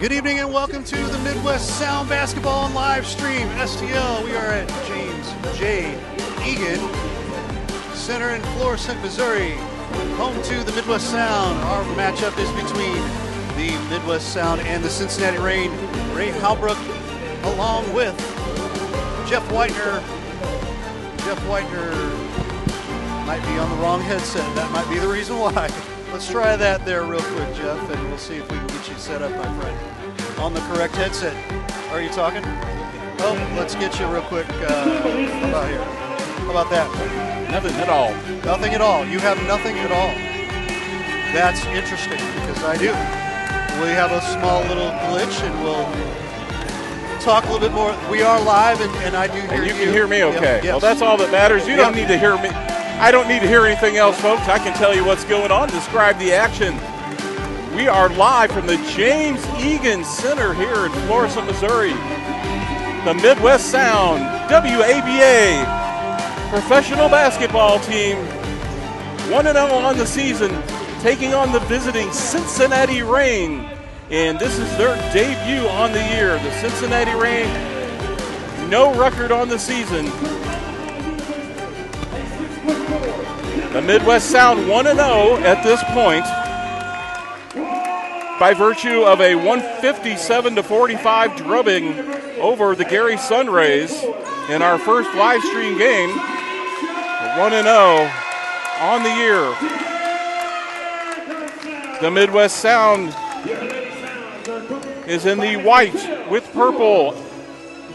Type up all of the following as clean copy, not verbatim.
Good evening and welcome to the Midwest Sound Basketball and Live Stream, STL. We are at James J. Egan Center in Florissant, Missouri, home to the Midwest Sound. Our matchup is between the Midwest Sound and the Cincinnati Reign. Ray Halbrook along with Jeff Whitener. Jeff Whitener might be on the wrong headset. That might be the reason why. Let's try that there real quick, Jeff, and we'll see if we can get you set up, my friend, on the correct headset. Are you talking? Oh, let's get you real quick. How about here? How about that? Nothing at all. Nothing at all. You have nothing at all. That's interesting because I do. We have a small little glitch and we'll talk a little bit more. We are live and I do hear you. And you can hear me okay. Yep, yes. Well, that's all that matters. You don't need to hear me. I don't need to hear anything else, folks. I can tell you what's going on, describe the action. We are live from the James Egan Center here in Florissant, Missouri. The Midwest Sound WABA professional basketball team, 1-0 on the season, taking on the visiting Cincinnati Reign. And this is their debut on the year. The Cincinnati Reign, no record on the season. The Midwest Sound 1-0 at this point by virtue of a 157-45 drubbing over the Gary Sunrays in our first live stream game. 1-0 on the year. The Midwest Sound is in the white with purple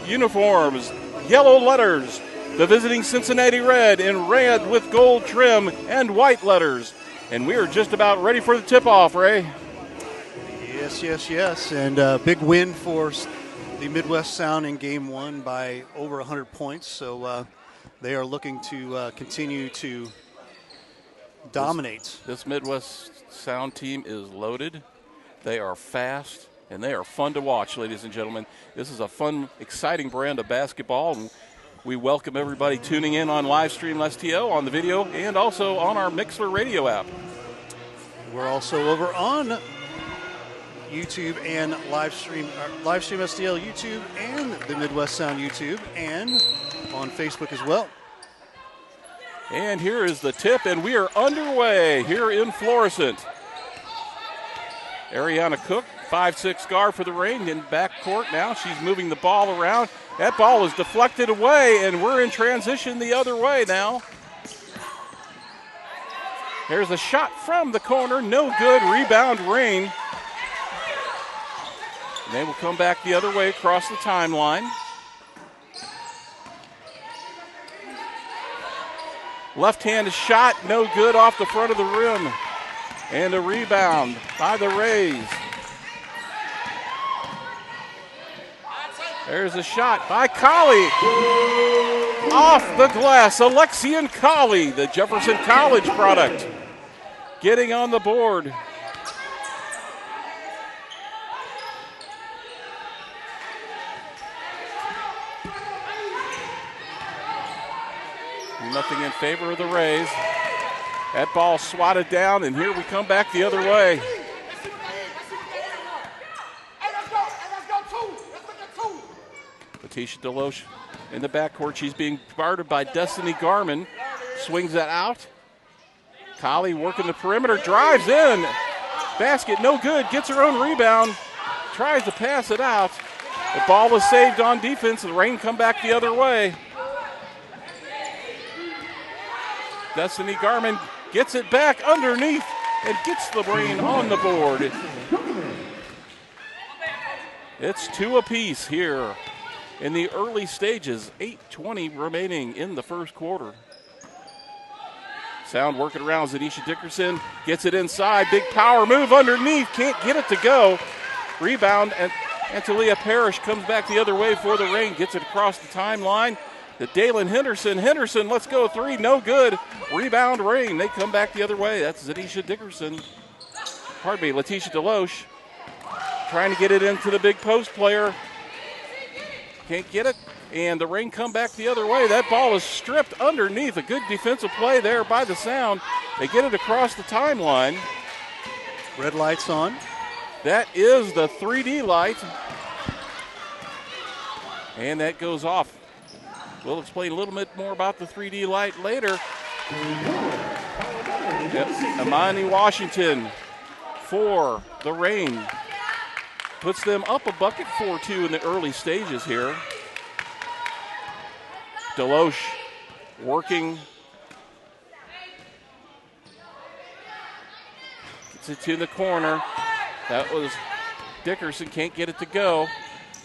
uniforms, yellow letters. The visiting Cincinnati Red in red with gold trim and white letters. And we are just about ready for the tip-off, Ray. Yes. And big win for the Midwest Sound in Game 1 by over 100 points. So they are looking to continue to dominate. This Midwest Sound team is loaded. They are fast, and they are fun to watch, ladies and gentlemen. This is a fun, exciting brand of basketball. And we welcome everybody tuning in on Livestream STO on the video and also on our Mixler radio app. We're also over on YouTube and Livestream STL YouTube and the Midwest Sound YouTube and on Facebook as well. And here is the tip, and we are underway here in Florissant. Ariana Cook, 5'6" guard for the Reign in backcourt now. She's moving the ball around. That ball is deflected away, and we're in transition the other way now. There's a shot from the corner. No good. Rebound, Reign. And they will come back the other way across the timeline. Left-handed shot, no good off the front of the rim. And a rebound by the Rays. There's a shot by Colley. Off the glass, Alexian Colley, the Jefferson College product, getting on the board. Nothing in favor of the Rays. That ball swatted down, and here we come back the other way. Letitia Deloche in the backcourt. She's being guarded by Destiny Garman. Swings that out. Colley working the perimeter, drives in. Basket no good, gets her own rebound. Tries to pass it out. The ball is saved on defense. The Reign come back the other way. Destiny Garman gets it back underneath and gets the Reign on the board. It's two apiece here in the early stages. 8:20 remaining in the first quarter. Sound working around. Zanisha Dickerson gets it inside. Big power move underneath. Can't get it to go. Rebound, and Talia Parrish comes back the other way for the Reign. Gets it across the timeline. The Dalen Henderson. Henderson, let's go. Three, no good. Rebound, Reign. They come back the other way. That's Zanisha Dickerson. Pardon me, Letitia Deloche. Trying to get it into the big post player. Can't get it. And the Reign come back the other way. That ball is stripped underneath. A good defensive play there by the Sound. They get it across the timeline. Red lights on. That is the 3D light. And that goes off. We'll explain a little bit more about the 3D light later. Amani Washington for the Reign. Puts them up a bucket 4-2 in the early stages here. Deloche working. Gets it to the corner. That was Dickerson, can't get it to go.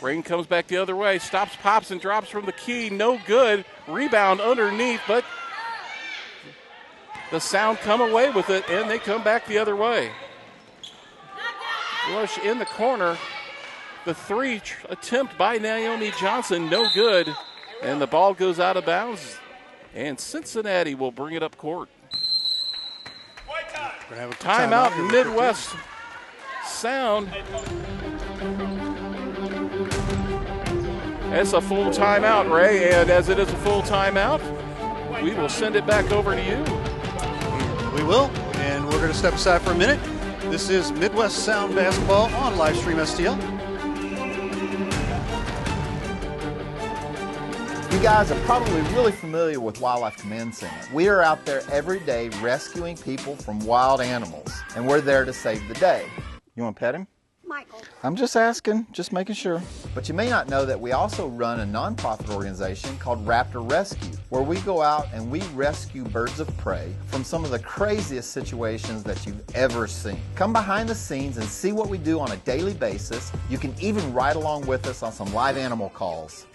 Reign comes back the other way, stops, pops, and drops from the key. No good. Rebound underneath, but the Sound come away with it, and they come back the other way. Rush in the corner. The three attempt by Naomi Johnson, no good. And the ball goes out of bounds, and Cincinnati will bring it up court. Timeout, Midwest Sound. It's a full timeout, Ray, and as it is a full timeout, we will send it back over to you. We will, and we're going to step aside for a minute. This is Midwest Sound Basketball on Livestream STL. You guys are probably really familiar with Wildlife Command Center. We are out there every day rescuing people from wild animals, and we're there to save the day. You want to pet him? Michael. I'm just asking, just making sure. But you may not know that we also run a nonprofit organization called Raptor Rescue, where we go out and we rescue birds of prey from some of the craziest situations that you've ever seen. Come behind the scenes and see what we do on a daily basis. You can even ride along with us on some live animal calls.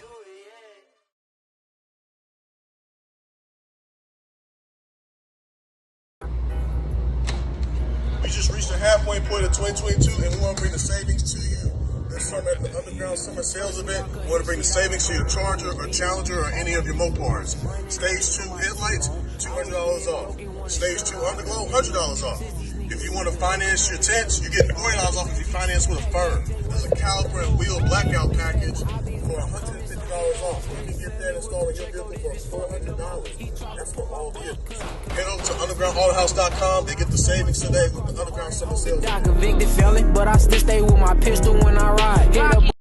We just reached the halfway point of 2022, and we want to bring the savings to you. This summer at the Underground Summer Sales Event, we want to bring the savings to your Charger or Challenger or any of your Mopars. Stage 2 headlights, $200 off. Stage 2 underglow, $100 off. If you want to finance your tents, you get $40 off if you finance with a firm. There's a caliper and wheel blackout package for $150 off. You can get that installed in your vehicle for $400. That's for all vehicles. Head over to undergroundautohouse.com. They get the savings today with the Underground Summer Sales. I convicted felon, but I still stay with my pistol when I ride.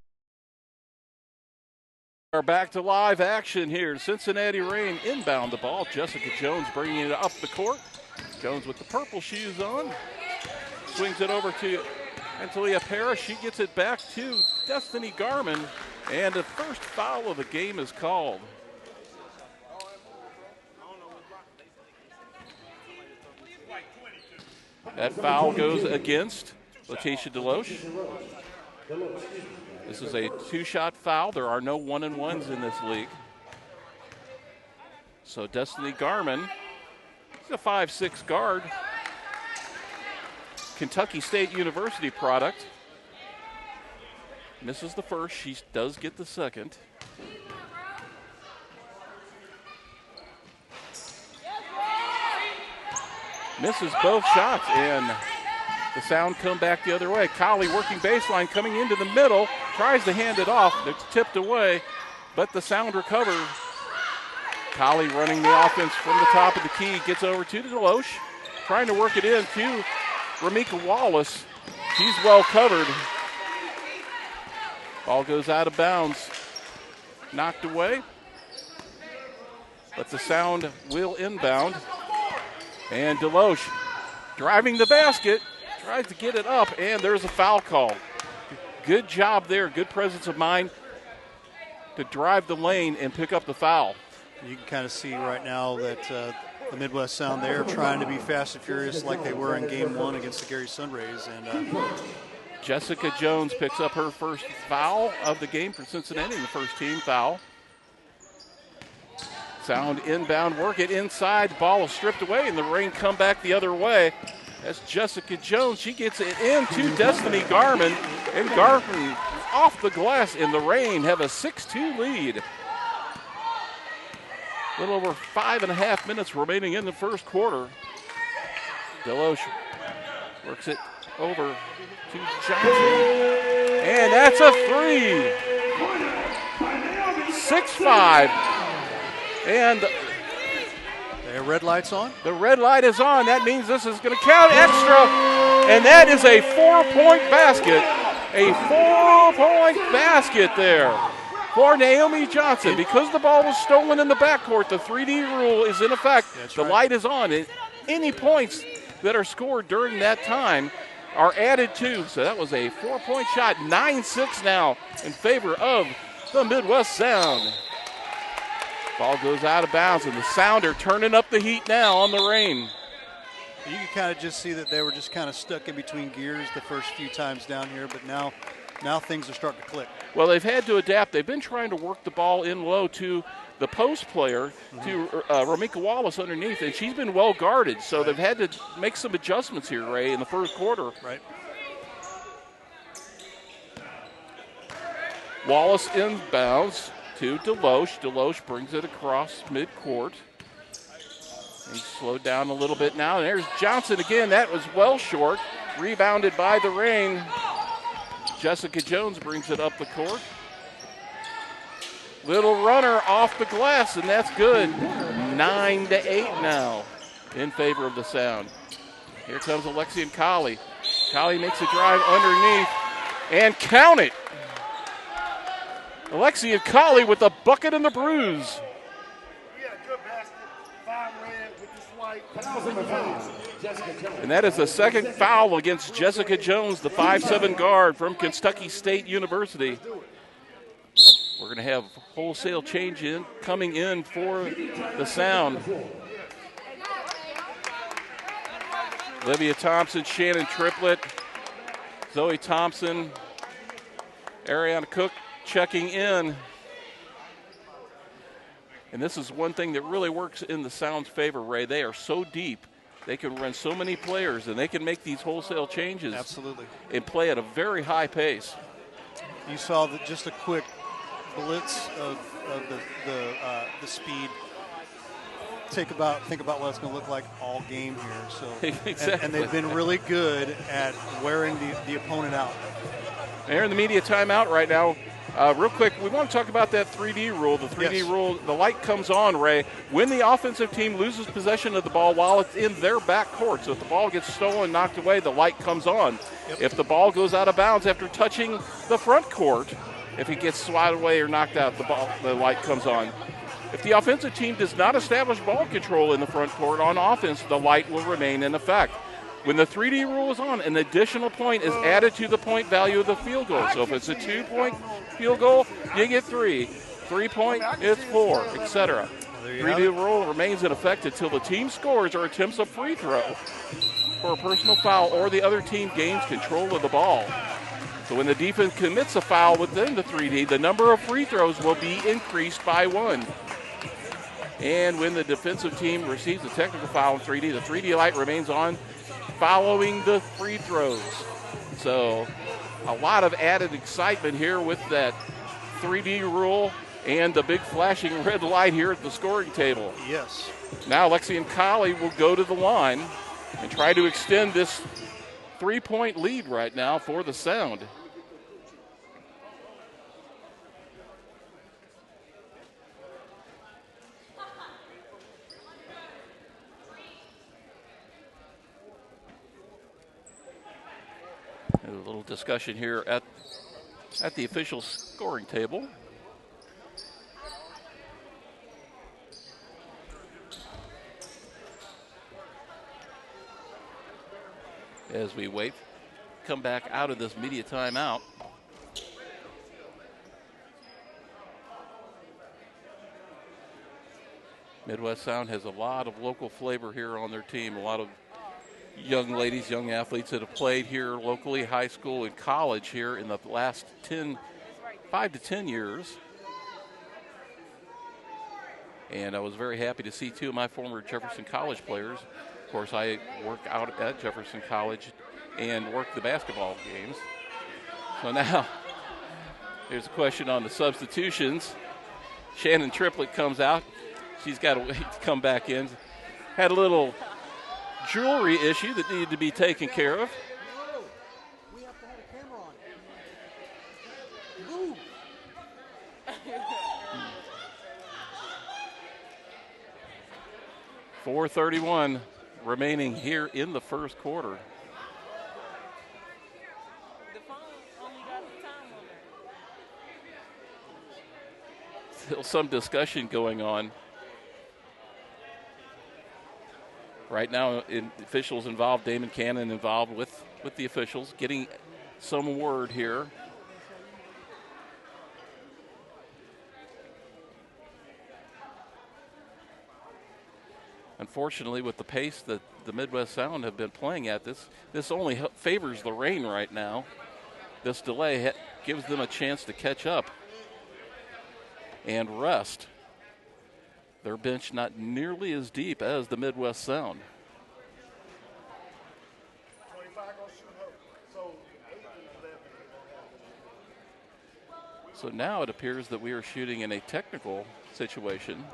We're back to live action here. Cincinnati Reign inbound the ball. Jessica Jones bringing it up the court. Jones with the purple shoes on. Swings it over to Antalia Parrish. She gets it back to Destiny Garman. And the first foul of the game is called. That foul goes against Letitia Deloche. This is a two-shot foul. There are no one-and-ones in this league. So Destiny Garman, she's a 5'6" guard. Kentucky State University product. Misses the first. She does get the second. Misses both shots, and the Sound come back the other way. Colley working baseline, coming into the middle, tries to hand it off. It's tipped away, but the Sound recover. Colley running the offense from the top of the key, gets over to Deloche, trying to work it in to Ramika Wallace. She's well covered. Ball goes out of bounds, knocked away, but the Sound will inbound. And Deloche driving the basket, tries to get it up, and there's a foul call. Good job there, good presence of mind to drive the lane and pick up the foul. You can kind of see right now that the Midwest Sound, they're trying to be fast and furious like they were in Game 1 against the Gary Sunrays. And Jessica Jones picks up her first foul of the game for Cincinnati, the first team foul. Sound inbound, work it inside, ball is stripped away, and the Reign come back the other way. That's Jessica Jones. She gets it into Destiny Garman, and Garman off the glass, and the Reign have a 6-2 lead. A little over 5.5 minutes remaining in the first quarter. Deloche works it over to Johnson, and that's a three. 6-5. And their red light's on. The red light is on. That means this is going to count extra. And that is a 4-point basket. A 4-point basket there for Naomi Johnson. Because the ball was stolen in the backcourt, the 3D rule is in effect. The light is on. Any points that are scored during that time are added to. So that was a 4-point shot. 9-6 now in favor of the Midwest Sound. Ball goes out of bounds, and the Sound are turning up the heat now on the Reign. You can kind of just see that they were just kind of stuck in between gears the first few times down here, but now things are starting to click. Well, they've had to adapt. They've been trying to work the ball in low to the post player, to Ramika Wallace underneath, and she's been well guarded. So they've had to make some adjustments here, Ray, in the first quarter. Right. Wallace inbounds to Deloche. Deloche brings it across midcourt. He's slowed down a little bit now. And there's Johnson again. That was well short. Rebounded by the Reign. Jessica Jones brings it up the court. Little runner off the glass, and that's good. 9-8 now in favor of the Sound. Here comes Alexian Colley. Colley makes a drive underneath, and count it. Alexian Colley with the bucket and the bruise. And that is the second foul against Jessica Jones, the 5'7" guard from Kentucky State University. We're going to have wholesale change coming in for the Sound. Olivia Thompson, Shannon Triplett, Zoe Thompson, Ariana Cook checking in. And this is one thing that really works in the Sound's favor, Ray. They are so deep. They can run so many players, and they can make these wholesale changes. Absolutely. And play at a very high pace. You saw just a quick blitz of the speed. Think about what it's going to look like all game here. So, exactly. and they've been really good at wearing the opponent out. They're in the media timeout right now. Real quick, we want to talk about that 3D rule. The 3D rule, the light comes on, Ray, when the offensive team loses possession of the ball while it's in their back court. So if the ball gets stolen, knocked away, the light comes on. Yep. If the ball goes out of bounds after touching the front court, if it gets swatted away or knocked out, the light comes on. If the offensive team does not establish ball control in the front court on offense, the light will remain in effect. When the 3D rule is on, an additional point is added to the point value of the field goal. So if it's a 2-point field goal, you get 3. 3-point, it's 4, etc. 3D rule remains in effect until the team scores or attempts a free throw for a personal foul or the other team gains control of the ball. So when the defense commits a foul within the 3D, the number of free throws will be increased by 1. And when the defensive team receives a technical foul in 3D, the 3D light remains on following the free throws. So a lot of added excitement here with that 3D rule and the big flashing red light here at the scoring table. Yes. Now Alexian Colley will go to the line and try to extend this 3-point lead right now for the Sound. A little discussion here at the official scoring table. As we wait, come back out of this media timeout. Midwest Sound has a lot of local flavor here on their team, a lot of young ladies, young athletes that have played here locally, high school and college here in the last 5 to 10 years. And I was very happy to see 2 of my former Jefferson College players. Of course, I work out at Jefferson College and work the basketball games. So now, there's a question on the substitutions. Shannon Triplett comes out. She's got to wait to come back in. Had a little jewelry issue that needed to be taken care of. We have to have a camera on. Move. 4:31 remaining here in the first quarter. still some discussion going on. Right now, officials involved, Damon Cannon involved with the officials, getting some word here. Unfortunately, with the pace that the Midwest Sound have been playing at, this only favors the Reign right now. This delay gives them a chance to catch up and rest. Their bench not nearly as deep as the Midwest Sound. So now it appears that we are shooting in a technical situation.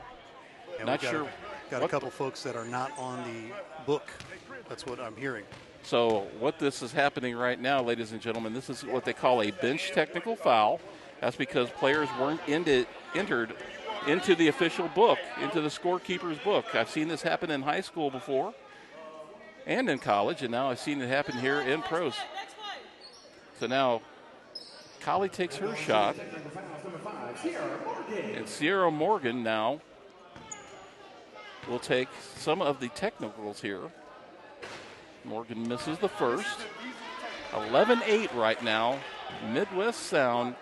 And not sure. Got a couple folks that are not on the book. That's what I'm hearing. So what this is happening right now, ladies and gentlemen, this is what they call a bench technical foul. That's because players weren't entered into the official book, into the scorekeeper's book. I've seen this happen in high school before and in college, and now I've seen it happen here in pros. So now Collie takes her shot, and Sierra Morgan now will take some of the technicals here. Morgan misses the first. 11-8 right now. Midwest Sound.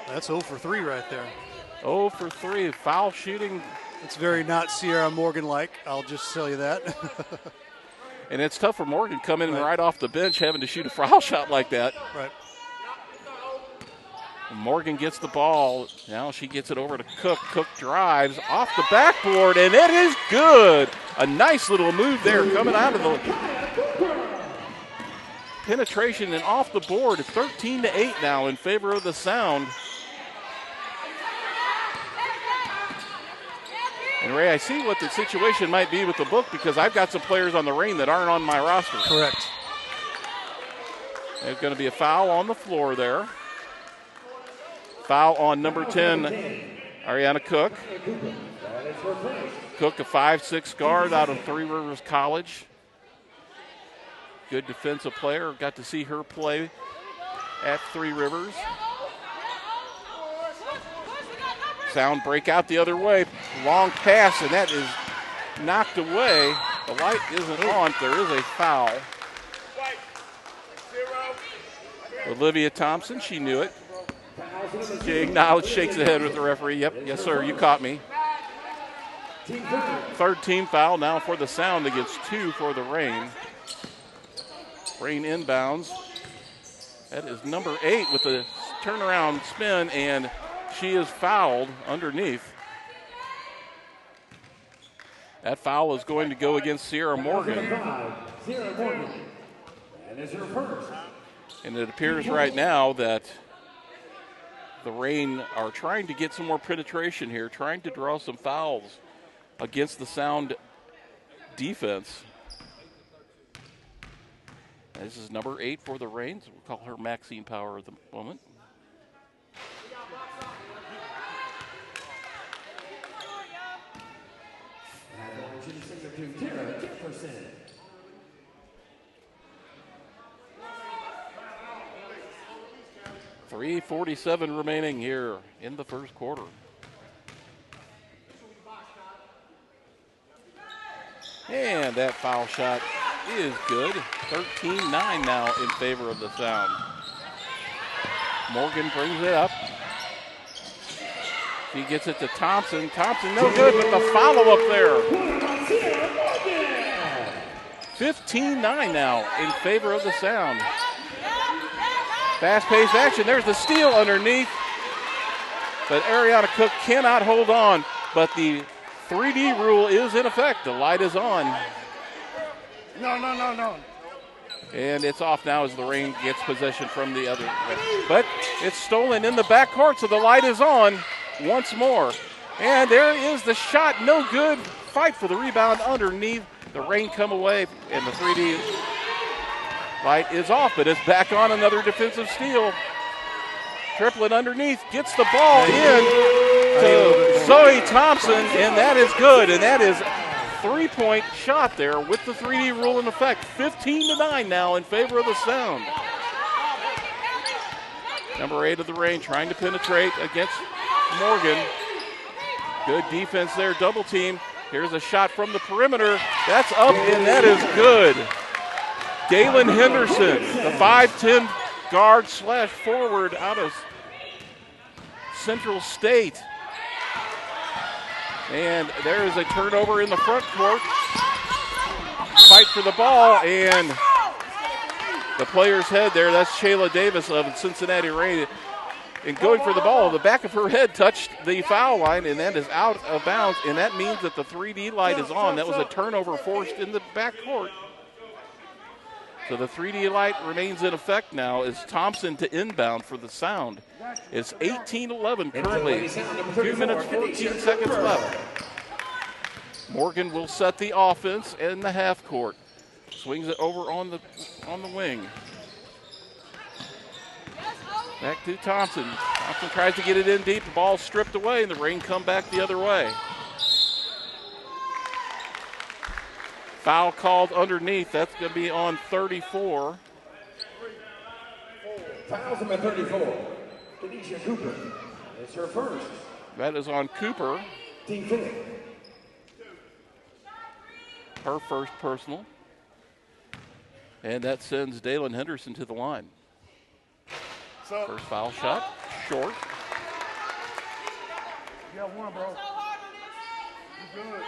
That's 0 for 3 right there. 0 for 3. Foul shooting. It's very not Sierra Morgan-like. I'll just tell you that. And it's tough for Morgan coming right off the bench having to shoot a foul shot like that. Right. Morgan gets the ball. Now she gets it over to Cook. Cook drives off the backboard, and it is good. A nice little move there coming out of the penetration and off the board. 13-8 now in favor of the Sound. And Ray, I see what the situation might be with the book because I've got some players on the Reign that aren't on my roster. Correct. There's going to be a foul on the floor there. Foul on number 10, Ariana Cook. Cook, a 5'6" guard out of Three Rivers College. Good defensive player. Got to see her play at Three Rivers. Sound break out the other way. Long pass, and that is knocked away. The light isn't on. There is a foul. Olivia Thompson, she knew it. She acknowledged, shakes the head with the referee. Yep, yes, sir, you caught me. Third team foul now for the Sound against 2 for the Reign. Reign inbounds. That is number 8 with the turnaround spin, and she is fouled underneath. That foul is going to go against Sierra Morgan. Sierra Morgan. And is her first. And it appears right now that the Reign are trying to get some more penetration here, trying to draw some fouls against the Sound defense. This is number 8 for the Reigns. We'll call her Maxine Power at the moment. Jefferson. 3:47 remaining here in the first quarter. And that foul shot is good. 13-9 now in favor of the Sound. Morgan brings it up. He gets it to Thompson. Thompson no good, but the follow-up there. 15-9 now in favor of the Sound. Fast-paced action. There's the steal underneath. But Ariana Cook cannot hold on. But the 3D rule is in effect. The light is on. No. And it's off now as the Reign gets possession from the other. But it's stolen in the backcourt, so the light is on once more. And there is the shot. No good. Fight for the rebound underneath. The Reign come away, and the 3D light is off, but it's back on. Another defensive steal. Triplet underneath, gets the ball in to Zoe Thompson, and that is good. And that is three-point shot there with the 3D rule in effect. 15-9 now in favor of the Sound. Number 8 of the Reign trying to penetrate against Morgan. Good defense there, double team. Here's a shot from the perimeter. That's up, and that is good. Dalen Henderson, the 5'10 guard slash forward out of Central State. And there is a turnover in the front court. Fight for the ball, and the player's head there, that's Shayla Davis of Cincinnati Reign. And going for the ball, the back of her head touched the foul line, and that is out of bounds, and that means that the 3D light is on. That was a turnover forced in the backcourt. So the 3D light remains in effect now as Thompson to inbound for the Sound. It's 18-11 currently, 2 minutes, 14 seconds left. Morgan will set the offense in the half court. Swings it over on the wing. Back to Thompson. Thompson tries to get it in deep. The ball stripped away, and the Reign come back the other way. Foul called underneath. That's going to be on 34. Fouls number 34. Kenesha Cooper. It's her first. That is on Cooper. Team 5. Her first personal. And that sends Dalen Henderson to the line. First foul shot, short. You got one, bro. You good.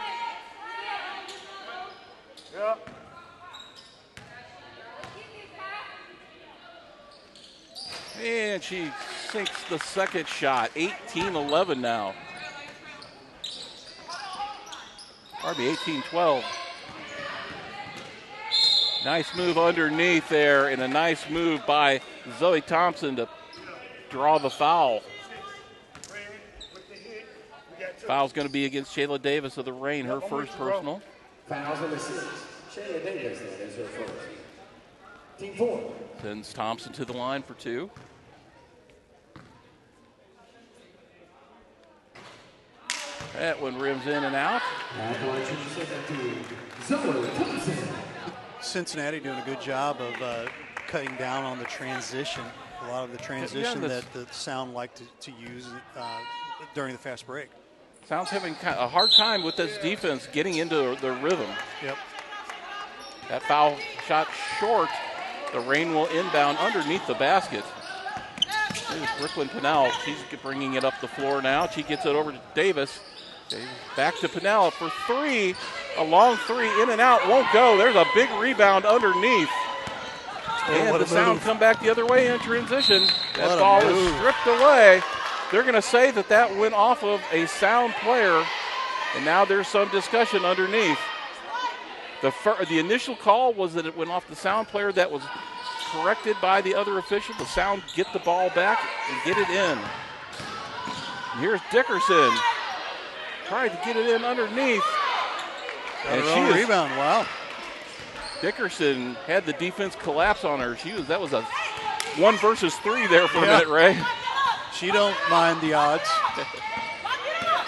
Yep. And she sinks the second shot. 18-11 now. Pardon me, 18-12. Nice move underneath there, and a nice move by Zoe Thompson to draw the foul. Foul's going to be against Shayla Davis of the Reign, her first personal. Fouls number 6. Shayla Davis, that is her first. Team 4. Sends Thompson to the line for 2. That one rims in and out. Zoe Thompson. Cincinnati doing a good job of cutting down on the transition. A lot of the transition that the Sound like to use during the fast break. Sound's having a hard time with this defense getting into the rhythm. Yep. That foul shot short. The Reign will inbound underneath the basket. Here's Brooklyn Pennell. She's bringing it up the floor now. She gets it over to Davis. Back to Pennell for 3. A long 3 in and out. Won't go. There's a big rebound underneath. And the Sound come back the other way in transition. That ball is stripped away. They're going to say that that went off of a Sound player. And now there's some discussion underneath. The initial call was that it went off the Sound player. That was corrected by the other official. The Sound get the ball back and get it in. And here's Dickerson. Tried to get it in underneath. And she rebound, wow. Dickerson had the defense collapse on her. That was a 1 versus 3 there for a minute, Ray. She don't mind the odds.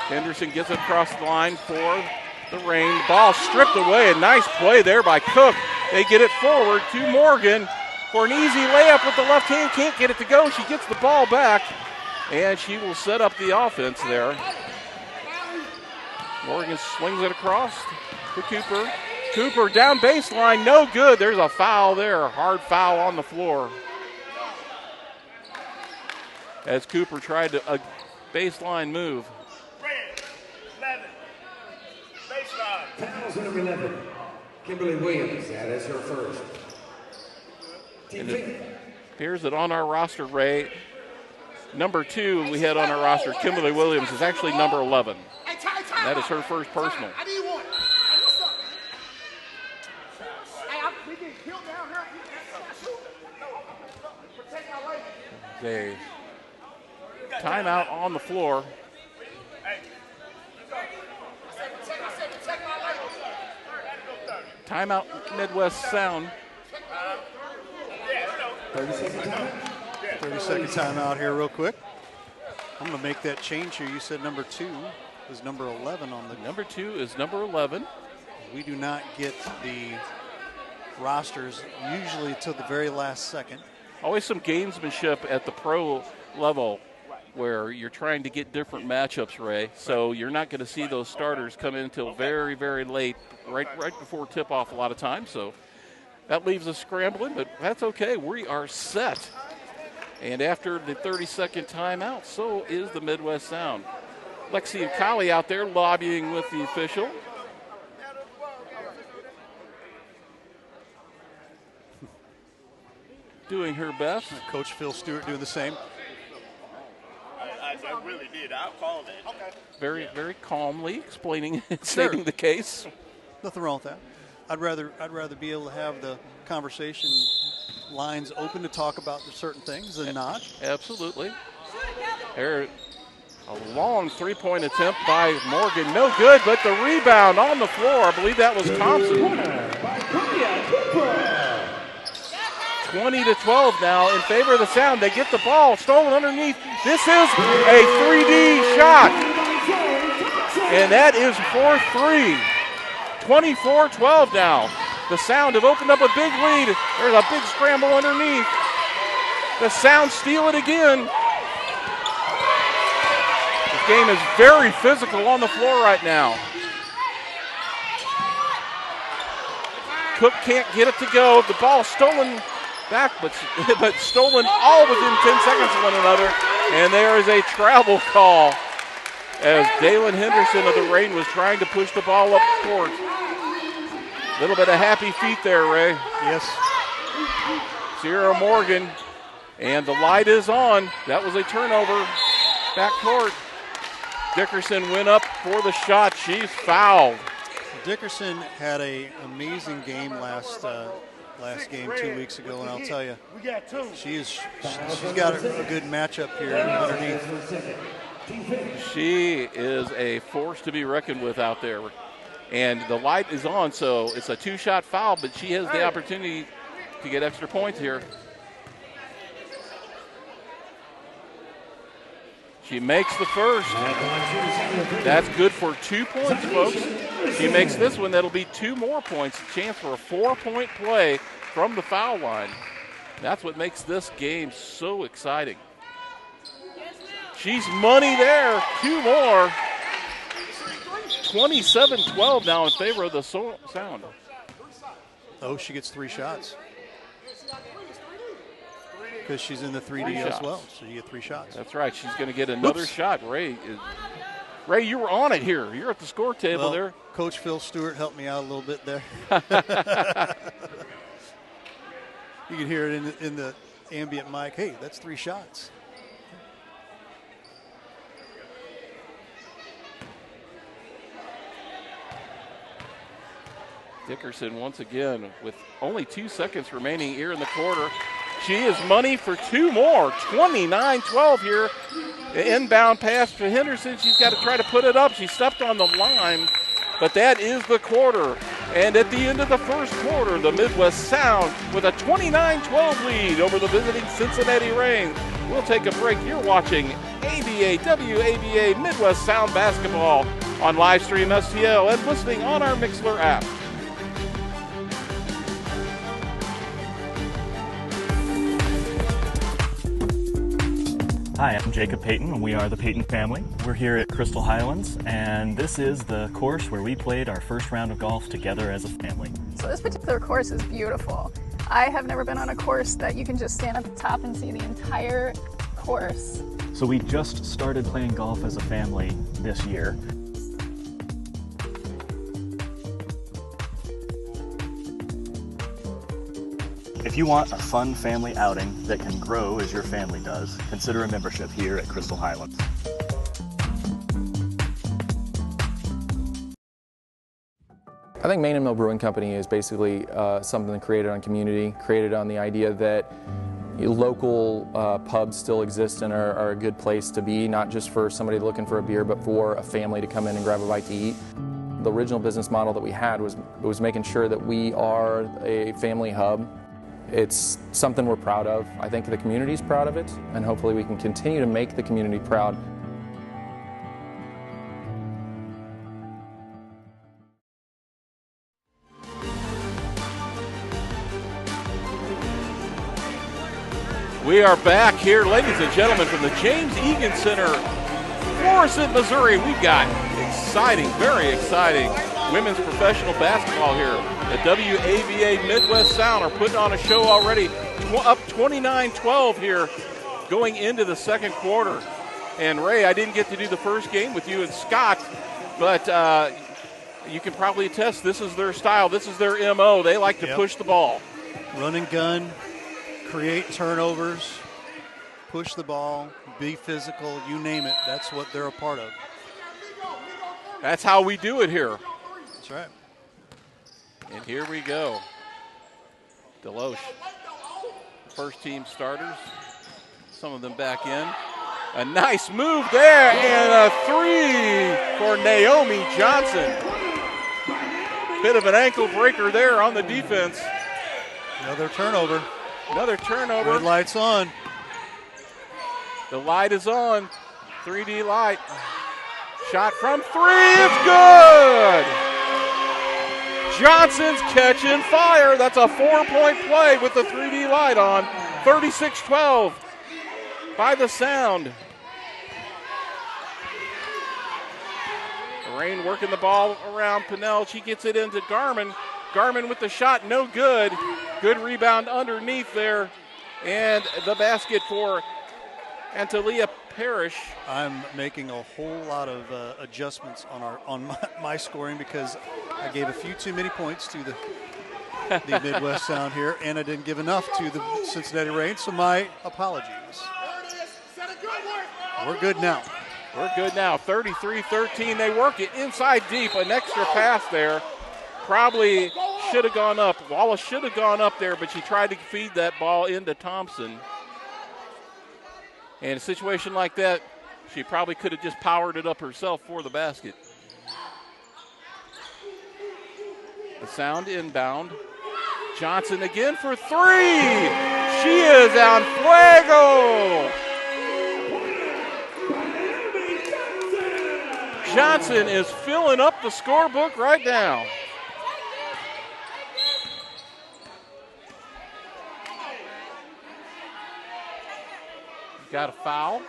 Henderson gets it across the line for the Reign. Ball stripped away. A nice play there by Cook. They get it forward to Morgan for an easy layup with the left hand. Can't get it to go. She gets the ball back, and she will set up the offense there. Morgan swings it across to Cooper. Cooper down baseline, no good. There's a foul there, a hard foul on the floor. As Cooper tried a baseline move. 11. Baseline. Fouls number 11. Kimberly Williams, that is her first. Team 5. Appears that on our roster, Ray, number 2 we had on our roster, Kimberly Williams, is actually number 11. That is her first personal. A timeout on the floor. Timeout Midwest Sound. 30-second timeout here real quick. I'm going to make that change here. You said number 2 is number 11 on the. Number 2 is number 11. We do not get the rosters usually till the very last second. Always some gamesmanship at the pro level where you're trying to get different matchups, Ray. So you're not going to see those starters come in until very, very late, right before tip-off a lot of times. So that leaves us scrambling, but that's okay. We are set. And after the 30-second timeout, so is the Midwest Sound. Lexi and Collie out there lobbying with the official. Doing her best. Coach Phil Stewart doing the same. I really did. I called it. Okay. Very, very calmly explaining, stating the case. Nothing wrong with that. I'd rather be able to have the conversation lines open to talk about certain things than not. Absolutely. There, a long three-point attempt by Morgan. No good, but the rebound on the floor. I believe that was Thompson. 20-12 now in favor of the Sound. They get the ball stolen underneath. This is a 3D shot. And that is for three. 24-12 now. The Sound have opened up a big lead. There's a big scramble underneath. The Sound steal it again. This game is very physical on the floor right now. Cook can't get it to go. The ball stolen back, but stolen all within 10 seconds of one another. And there is a travel call as Dalen Henderson of the Rain was trying to push the ball up court. A little bit of happy feet there, Ray. Yes. Sierra Morgan, and the light is on. That was a turnover back court. Dickerson went up for the shot. She's fouled. Dickerson had an amazing game last game 2 weeks ago, and I'll tell you, she's got a good matchup here underneath. She is a force to be reckoned with out there. And the light is on, so it's a two-shot foul, but she has the opportunity to get extra points here. She makes the first. That's good for 2 points, folks. She makes this one, that'll be 2 more points. A chance for a 4-point play from the foul line. That's what makes this game so exciting. She's money there. 2 more. 27-12 now in favor of the Sound. Oh, she gets 3 shots. Because she's in the 3D as well, so you get 3 shots. That's right. She's going to get another shot. Ray, you were on it here. You're at the score table there. Coach Phil Stewart helped me out a little bit there. You can hear it in the ambient mic. Hey, that's 3 shots. Dickerson once again with only 2 seconds remaining here in the quarter. She is money for 2 more. 29-12 here. The inbound pass to Henderson. She's got to try to put it up. She stepped on the line, but that is the quarter. And at the end of the first quarter, the Midwest Sound with a 29-12 lead over the visiting Cincinnati Reigns. We'll take a break. You're watching ABA, WABA Midwest Sound Basketball on Livestream STL and listening on our Mixler app. Hi, I'm Jacob Payton, and we are the Payton family. We're here at Crystal Highlands, and this is the course where we played our first round of golf together as a family. So this particular course is beautiful. I have never been on a course that you can just stand at the top and see the entire course. So we just started playing golf as a family this year. If you want a fun family outing that can grow as your family does, consider a membership here at Crystal Highlands. I think Main and Mill Brewing Company is basically something created on community, created on the idea that local pubs still exist and are a good place to be, not just for somebody looking for a beer, but for a family to come in and grab a bite to eat. The original business model that we had was making sure that we are a family hub. It's something we're proud of. I think the community's proud of it, and hopefully we can continue to make the community proud. We are back here, ladies and gentlemen, from the James Egan Center, Florissant, Missouri. We've got exciting, very exciting women's professional basketball here. The WAVA Midwest Sound are putting on a show already, up 29-12 here going into the second quarter. And Ray, I didn't get to do the first game with you and Scott, but you can probably attest this is their style. This is their MO. They like to push the ball. Run and gun, create turnovers, push the ball, be physical, you name it. That's what they're a part of. That's how we do it here. That's right. And here we go. Deloche, first team starters, some of them back in. A nice move there, and a three for Naomi Johnson. Bit of an ankle breaker there on the defense. Another turnover. Another turnover. Red light's on. The light is on. 3D light. Shot from three. It's good. Johnson's catching fire. That's a 4-point play with the 3D light on. 36-12 by the Sound. Rain working the ball around Pinnell. She gets it into Garmin. Garmin with the shot, no good. Good rebound underneath there. And the basket for Antalia Parrish. I'm making a whole lot of adjustments on my scoring because I gave a few too many points to the Midwest Sound here, and I didn't give enough to the Cincinnati Reign, so my apologies. We're good now. We're good now. 33-13. They work it inside deep. An extra pass there. Probably should have gone up. Wallace should have gone up there, but she tried to feed that ball into Thompson. And a situation like that, she probably could have just powered it up herself for the basket. The Sound inbound. Johnson again for three. She is on fuego. Johnson is filling up the scorebook right now. Got a foul.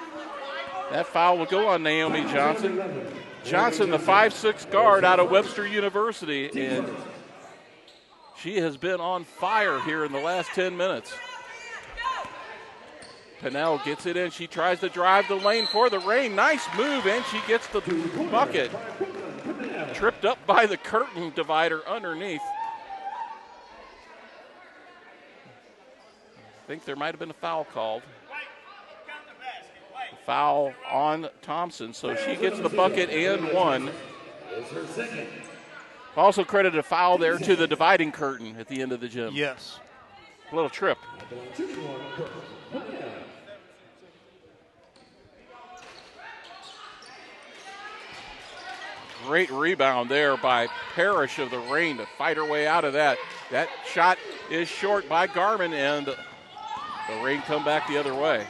That foul will go on Naomi Johnson. Johnson, the 5'6" guard out of Webster University, and she has been on fire here in the last 10 minutes. Pinnell gets it in. She tries to drive the lane for the Reign. Nice move, and she gets the bucket. Tripped up by the curtain divider underneath. I think there might have been a foul called. Foul on Thompson, so she gets the bucket and one. Also credited a foul there to the dividing curtain at the end of the gym. Yes. A little trip. Great rebound there by Parrish of the Reign to fight her way out of that. That shot is short by Garmin, and the Reign come back the other way.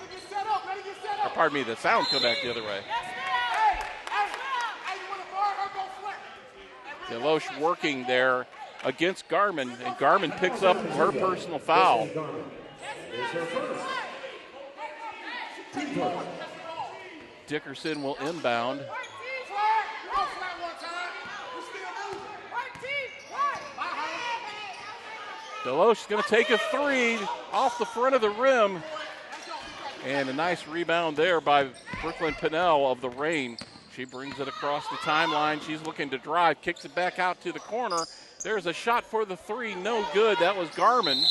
Or pardon me, the Sound come back the other way. Deloche working there against Garmin, and Garmin picks up her personal foul. Dickerson will inbound. Deloche is going to take a three off the front of the rim. And a nice rebound there by Brooklyn Pinnell of the Reign. She brings it across the timeline. She's looking to drive, kicks it back out to the corner. There's a shot for the three, no good. That was Garmin.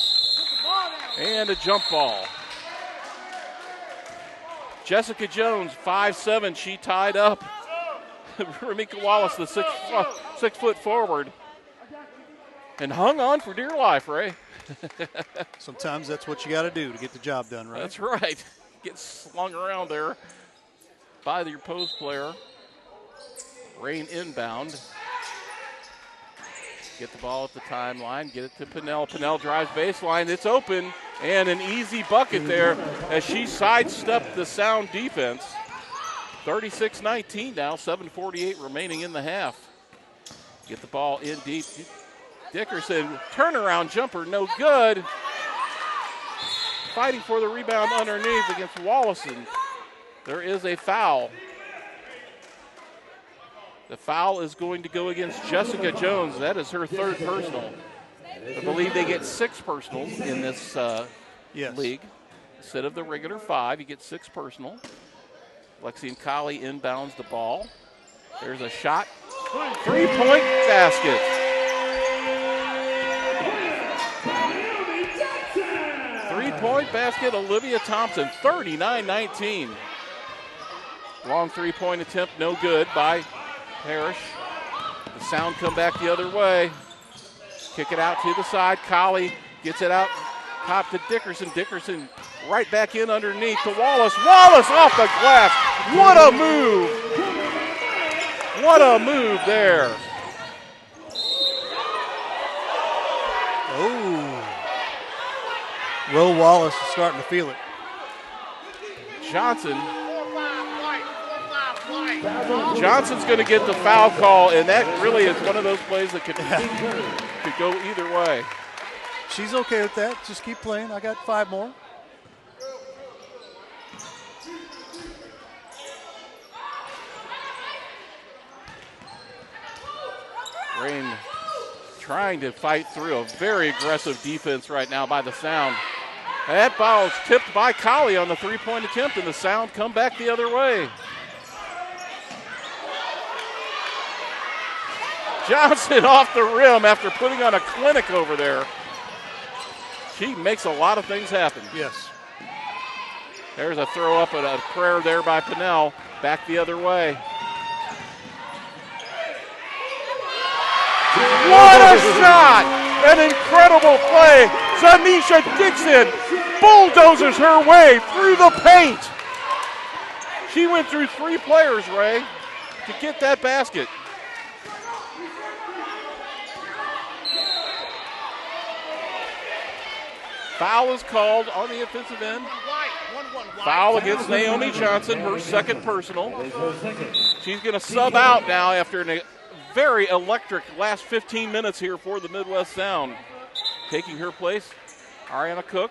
And a jump ball. Jessica Jones, 5'7", she tied up. Ramika Wallace, the 6 foot forward. And hung on for dear life, Ray. Sometimes that's what you got to do to get the job done, right? That's right. Get slung around there by your post player. Reign inbound. Get the ball at the timeline. Get it to Pinnell. Pinnell drives baseline. It's open. And an easy bucket there as she sidestepped the Sound defense. 36-19 now. 7:48 remaining in the half. Get the ball in deep. Dickerson, turnaround jumper, no good. fighting for the rebound underneath against Wallace, and there is a foul. The foul is going to go against Jessica Jones. That is her third personal. I believe they get 6 personals in this league. Instead of the regular 5, you get 6 personal. Lexi and Collie inbounds the ball. There's a shot. 3-point basket. Three-point basket, Olivia Thompson, 39-19. Long 3-point attempt, no good by Parrish. The Sound come back the other way. Kick it out to the side. Collie gets it out top to Dickerson. Dickerson right back in underneath to Wallace. Wallace off the glass. What a move. What a move there. Oh. Will Wallace is starting to feel it. Johnson's going to get the foul call, and that really is one of those plays that could go either way. She's okay with that. Just keep playing. I got 5 more. Rain trying to fight through a very aggressive defense right now by the Sound. That ball is tipped by Collie on the 3-point attempt, and the Sound come back the other way. Johnson off the rim after putting on a clinic over there. She makes a lot of things happen. Yes. There's a throw up and a prayer there by Pinnell. Back the other way. What a shot! An incredible play. Zanisha Dixon bulldozers her way through the paint. She went through 3 players, Ray, to get that basket. Foul is called on the offensive end. Foul against Naomi Johnson, her second personal. She's going to sub out now after a very electric last 15 minutes here for the Midwest Sound. Taking her place, Ariana Cook.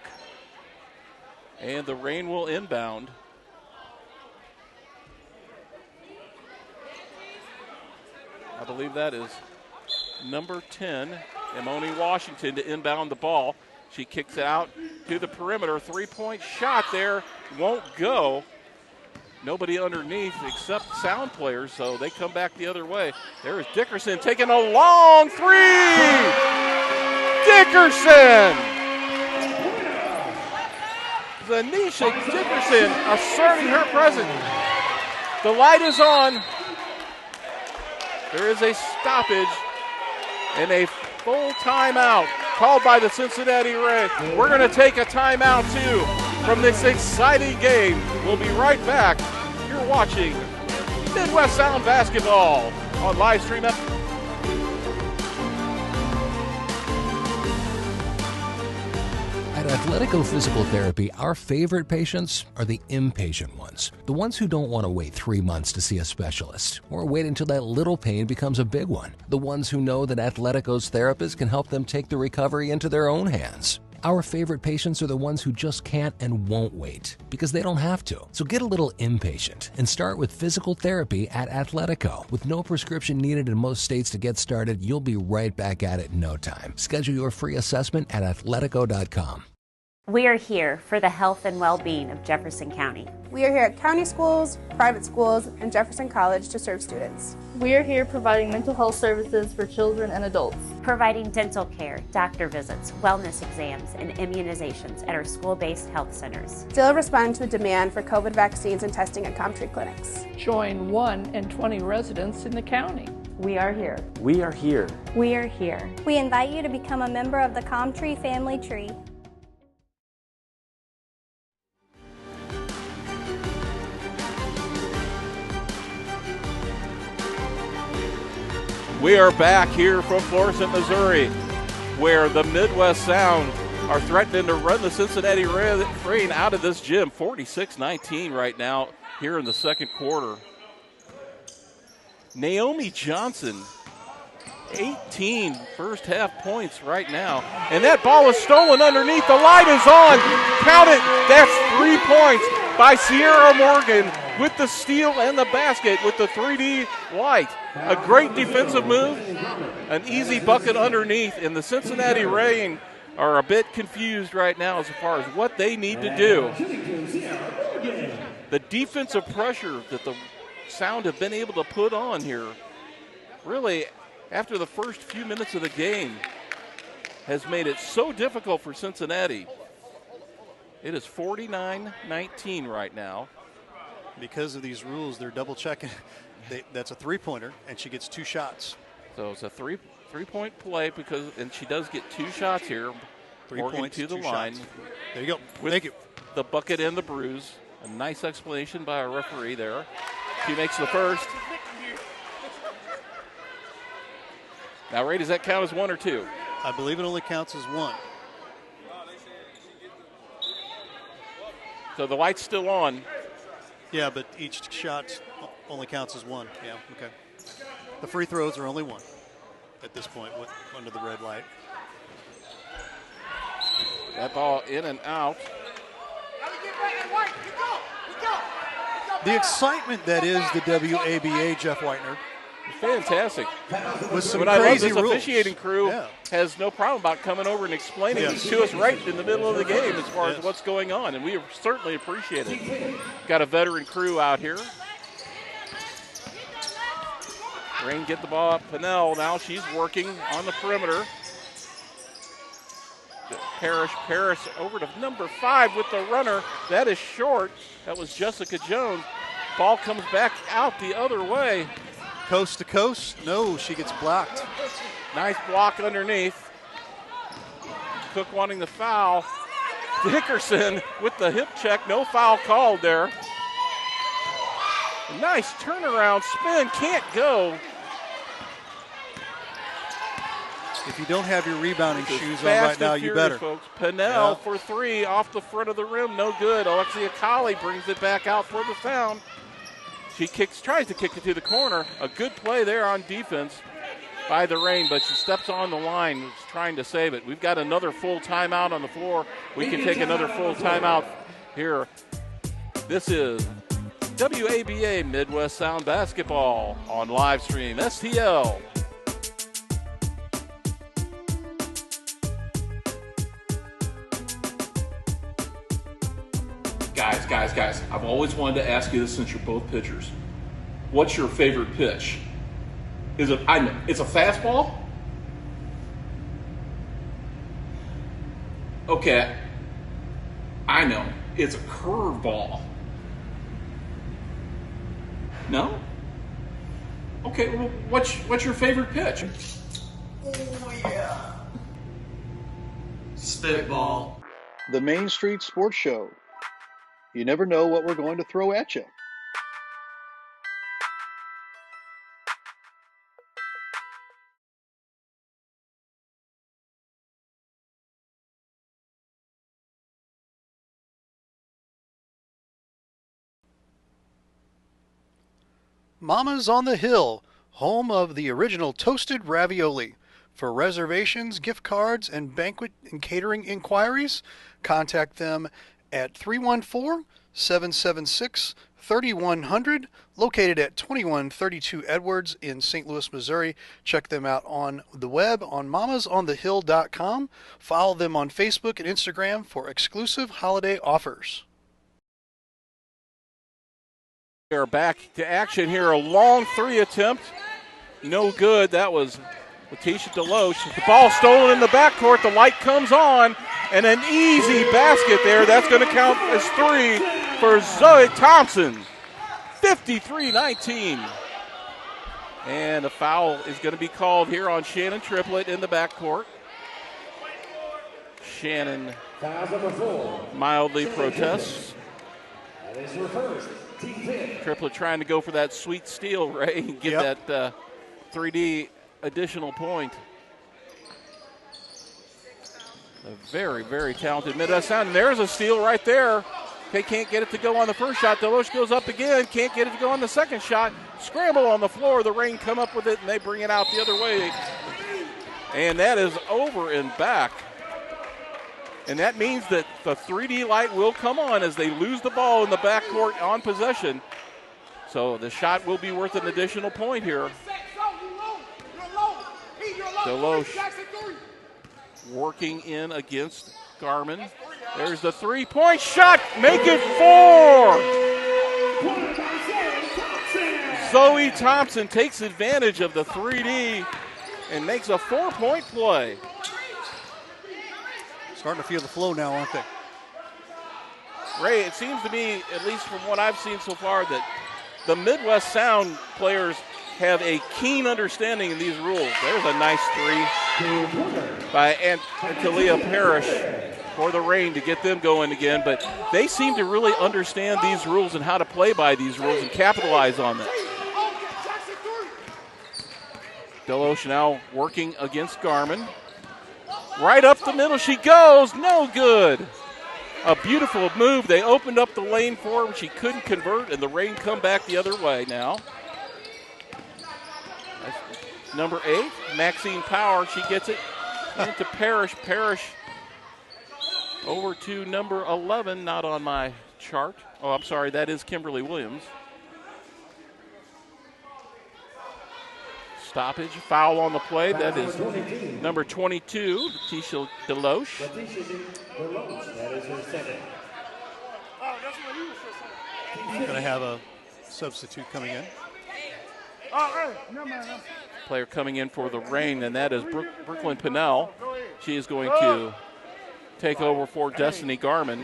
And the Rain will inbound. I believe that is number 10, Emoni Washington, to inbound the ball. She kicks it out to the perimeter. 3-point shot there. Won't go. Nobody underneath except Sound players, so they come back the other way. There is Dickerson taking a long 3. Dickerson! Zanisha Dickerson asserting her presence. The light is on. There is a stoppage and a full timeout called by the Cincinnati Red. We're going to take a timeout too from this exciting game. We'll be right back. You're watching Midwest Sound Basketball on live stream. At Athletico Physical Therapy, our favorite patients are the impatient ones. The ones who don't want to wait 3 months to see a specialist, or wait until that little pain becomes a big one. The ones who know that Athletico's therapists can help them take the recovery into their own hands. Our favorite patients are the ones who just can't and won't wait, because they don't have to. So get a little impatient and start with physical therapy at Athletico. With no prescription needed in most states to get started, you'll be right back at it in no time. Schedule your free assessment at athletico.com. We are here for the health and well-being of Jefferson County. We are here at county schools, private schools, and Jefferson College to serve students. We are here providing mental health services for children and adults. Providing dental care, doctor visits, wellness exams, and immunizations at our school-based health centers. Still respond to the demand for COVID vaccines and testing at ComTree clinics. Join 1 in 20 residents in the county. We are here. We are here. We are here. We invite you to become a member of the ComTree family tree. We are back here from Florissant, Missouri, where the Midwest Sound are threatening to run the Cincinnati Rain out of this gym. 46-19 right now here in the second quarter. Naomi Johnson, 18 first half points right now. And that ball is stolen underneath. The light is on. Count it. That's 3 points by Sierra Morgan with the steal and the basket with the 3D light. A great defensive move. An easy bucket underneath. And the Cincinnati Reign are a bit confused right now as far as what they need to do. The defensive pressure that the Sound have been able to put on here, really, after the first few minutes of the game, has made it so difficult for Cincinnati. It is 49-19 right now. Because of these rules, they're double checking. That's a three-pointer, and she gets 2 shots. So it's a three-point play and she does get 2 shots here. 3 Morgan points to the 2 line. shots. There you go. Thank you. The bucket and the bruise. A nice explanation by our referee there. She makes the first. Now, Ray, does that count as 1 or 2? I believe it only counts as 1. So the light's still on. Yeah, but each shot only counts as 1. Yeah, okay. The free throws are only 1 at this point under the red light. That ball in and out. The excitement that is the WABA, Jeff Whitener. Fantastic. With some what I love, crazy this rules. officiating crew has no problem about coming over and explaining this to us right in the middle of the game as far as what's going on, and we certainly appreciate it. Got a veteran crew out here. Rain get the ball up. Pinnell, now she's working on the perimeter. Parrish over to number 5 with the runner. That is short. That was Jessica Jones. Ball comes back out the other way. Coast to coast. No, she gets blocked. Nice block underneath. Cook wanting the foul. Dickerson with the hip check. No foul called there. Nice turnaround spin. Can't go. If you don't have your rebounding shoes on right now, you better. Folks. Pinnell for 3 off the front of the rim. No good. Alexia Colley brings it back out for the Sound. She tries to kick it to the corner. A good play there on defense by the Reign, but she steps on the line trying to save it. We've got another full timeout on the floor. We can take another full timeout here. This is WABA Midwest Sound Basketball on live stream STL. Guys, I've always wanted to ask you this since you're both pitchers. What's your favorite pitch? It's a fastball? Okay, I know. It's a curveball. No? Okay, well, what's your favorite pitch? Oh, yeah. Spitball. The Main Street Sports Show. You never know what we're going to throw at you. Mama's on the Hill, home of the original toasted ravioli. For reservations, gift cards, and banquet and catering inquiries, contact them at 314-776-3100, located at 2132 Edwards in St. Louis, Missouri. Check them out on the web on mamasonthehill.com. Follow them on Facebook and Instagram for exclusive holiday offers. We are back to action here. A long 3 attempt. No good. That was Letitia Deloche. The ball stolen in the backcourt. The light comes on. And an easy basket there. That's going to count as 3 for Zoe Thompson. 53-19. And a foul is going to be called here on Shannon Triplett in the backcourt. Shannon mildly protests. That is her first. Triplett trying to go for that sweet steal, Ray, and get that 3D additional point. A very, very talented Midwest Sound. And there's a steal right there. Okay, can't get it to go on the first shot. Deloche goes up again. Can't get it to go on the second shot. Scramble on the floor. The Reign come up with it, and they bring it out the other way. And that is over and back. And that means that the 3D light will come on as they lose the ball in the backcourt on possession. So the shot will be worth an additional point here. Deloche working in against Garmin. There's the three-point shot. Make it 4. Zoe Thompson takes advantage of the 3D and makes a 4-point play. Starting to feel the flow now, aren't they? Ray, it seems to me, at least from what I've seen so far, that the Midwest Sound players have a keen understanding of these rules. There's a nice three by Antalia Parrish for the Reign to get them going again, but they seem to really understand these rules and how to play by these rules and capitalize on them. Deloche now working against Garmin. Right up the middle she goes, no good. A beautiful move. They opened up the lane for her, but she couldn't convert, and the Reign come back the other way now. That's number 8, Maxine Power. She gets it into Parrish. Parrish over to number 11, not on my chart. Oh, I'm sorry, that is Kimberly Williams. Stoppage, foul on the play. That is number 22, Letitia Deloche. That is her second. Going to have a substitute coming in. Player coming in for the Reign, and that is Brooklyn Pinnell. She is going to take over for Destiny Garmin.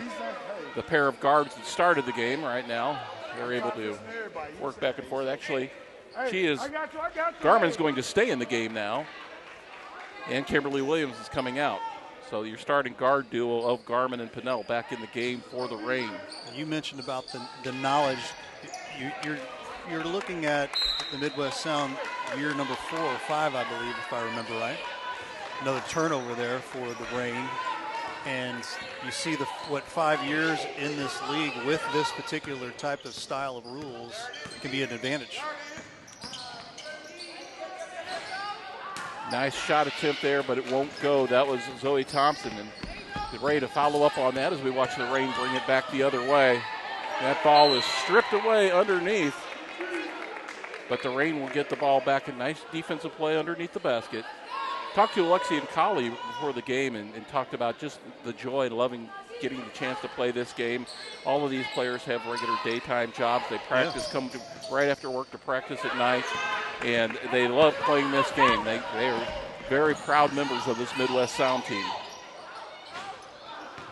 The pair of guards that started the game right now, they're able to work back and forth. Actually, Garmin's going to stay in the game now, and Kimberly Williams is coming out. So your starting guard duo of Garmin and Pinnell back in the game for the Reign. You mentioned about the knowledge. You're looking at the Midwest Sound year number 4 or 5, I believe, if I remember right. Another turnover there for the Reign. And you see 5 years in this league with this particular type of style of rules can be an advantage. Nice shot attempt there, but it won't go. That was Zoe Thompson, and get ready to follow up on that as we watch the Reign bring it back the other way. That ball is stripped away underneath, but the Reign will get the ball back. A nice defensive play underneath the basket. Talked to Alexi and Colley before the game and talked about just the joy and loving getting the chance to play this game. All of these players have regular daytime jobs. They practice, come to right after work to practice at night, and they love playing this game. They are very proud members of this Midwest Sound team.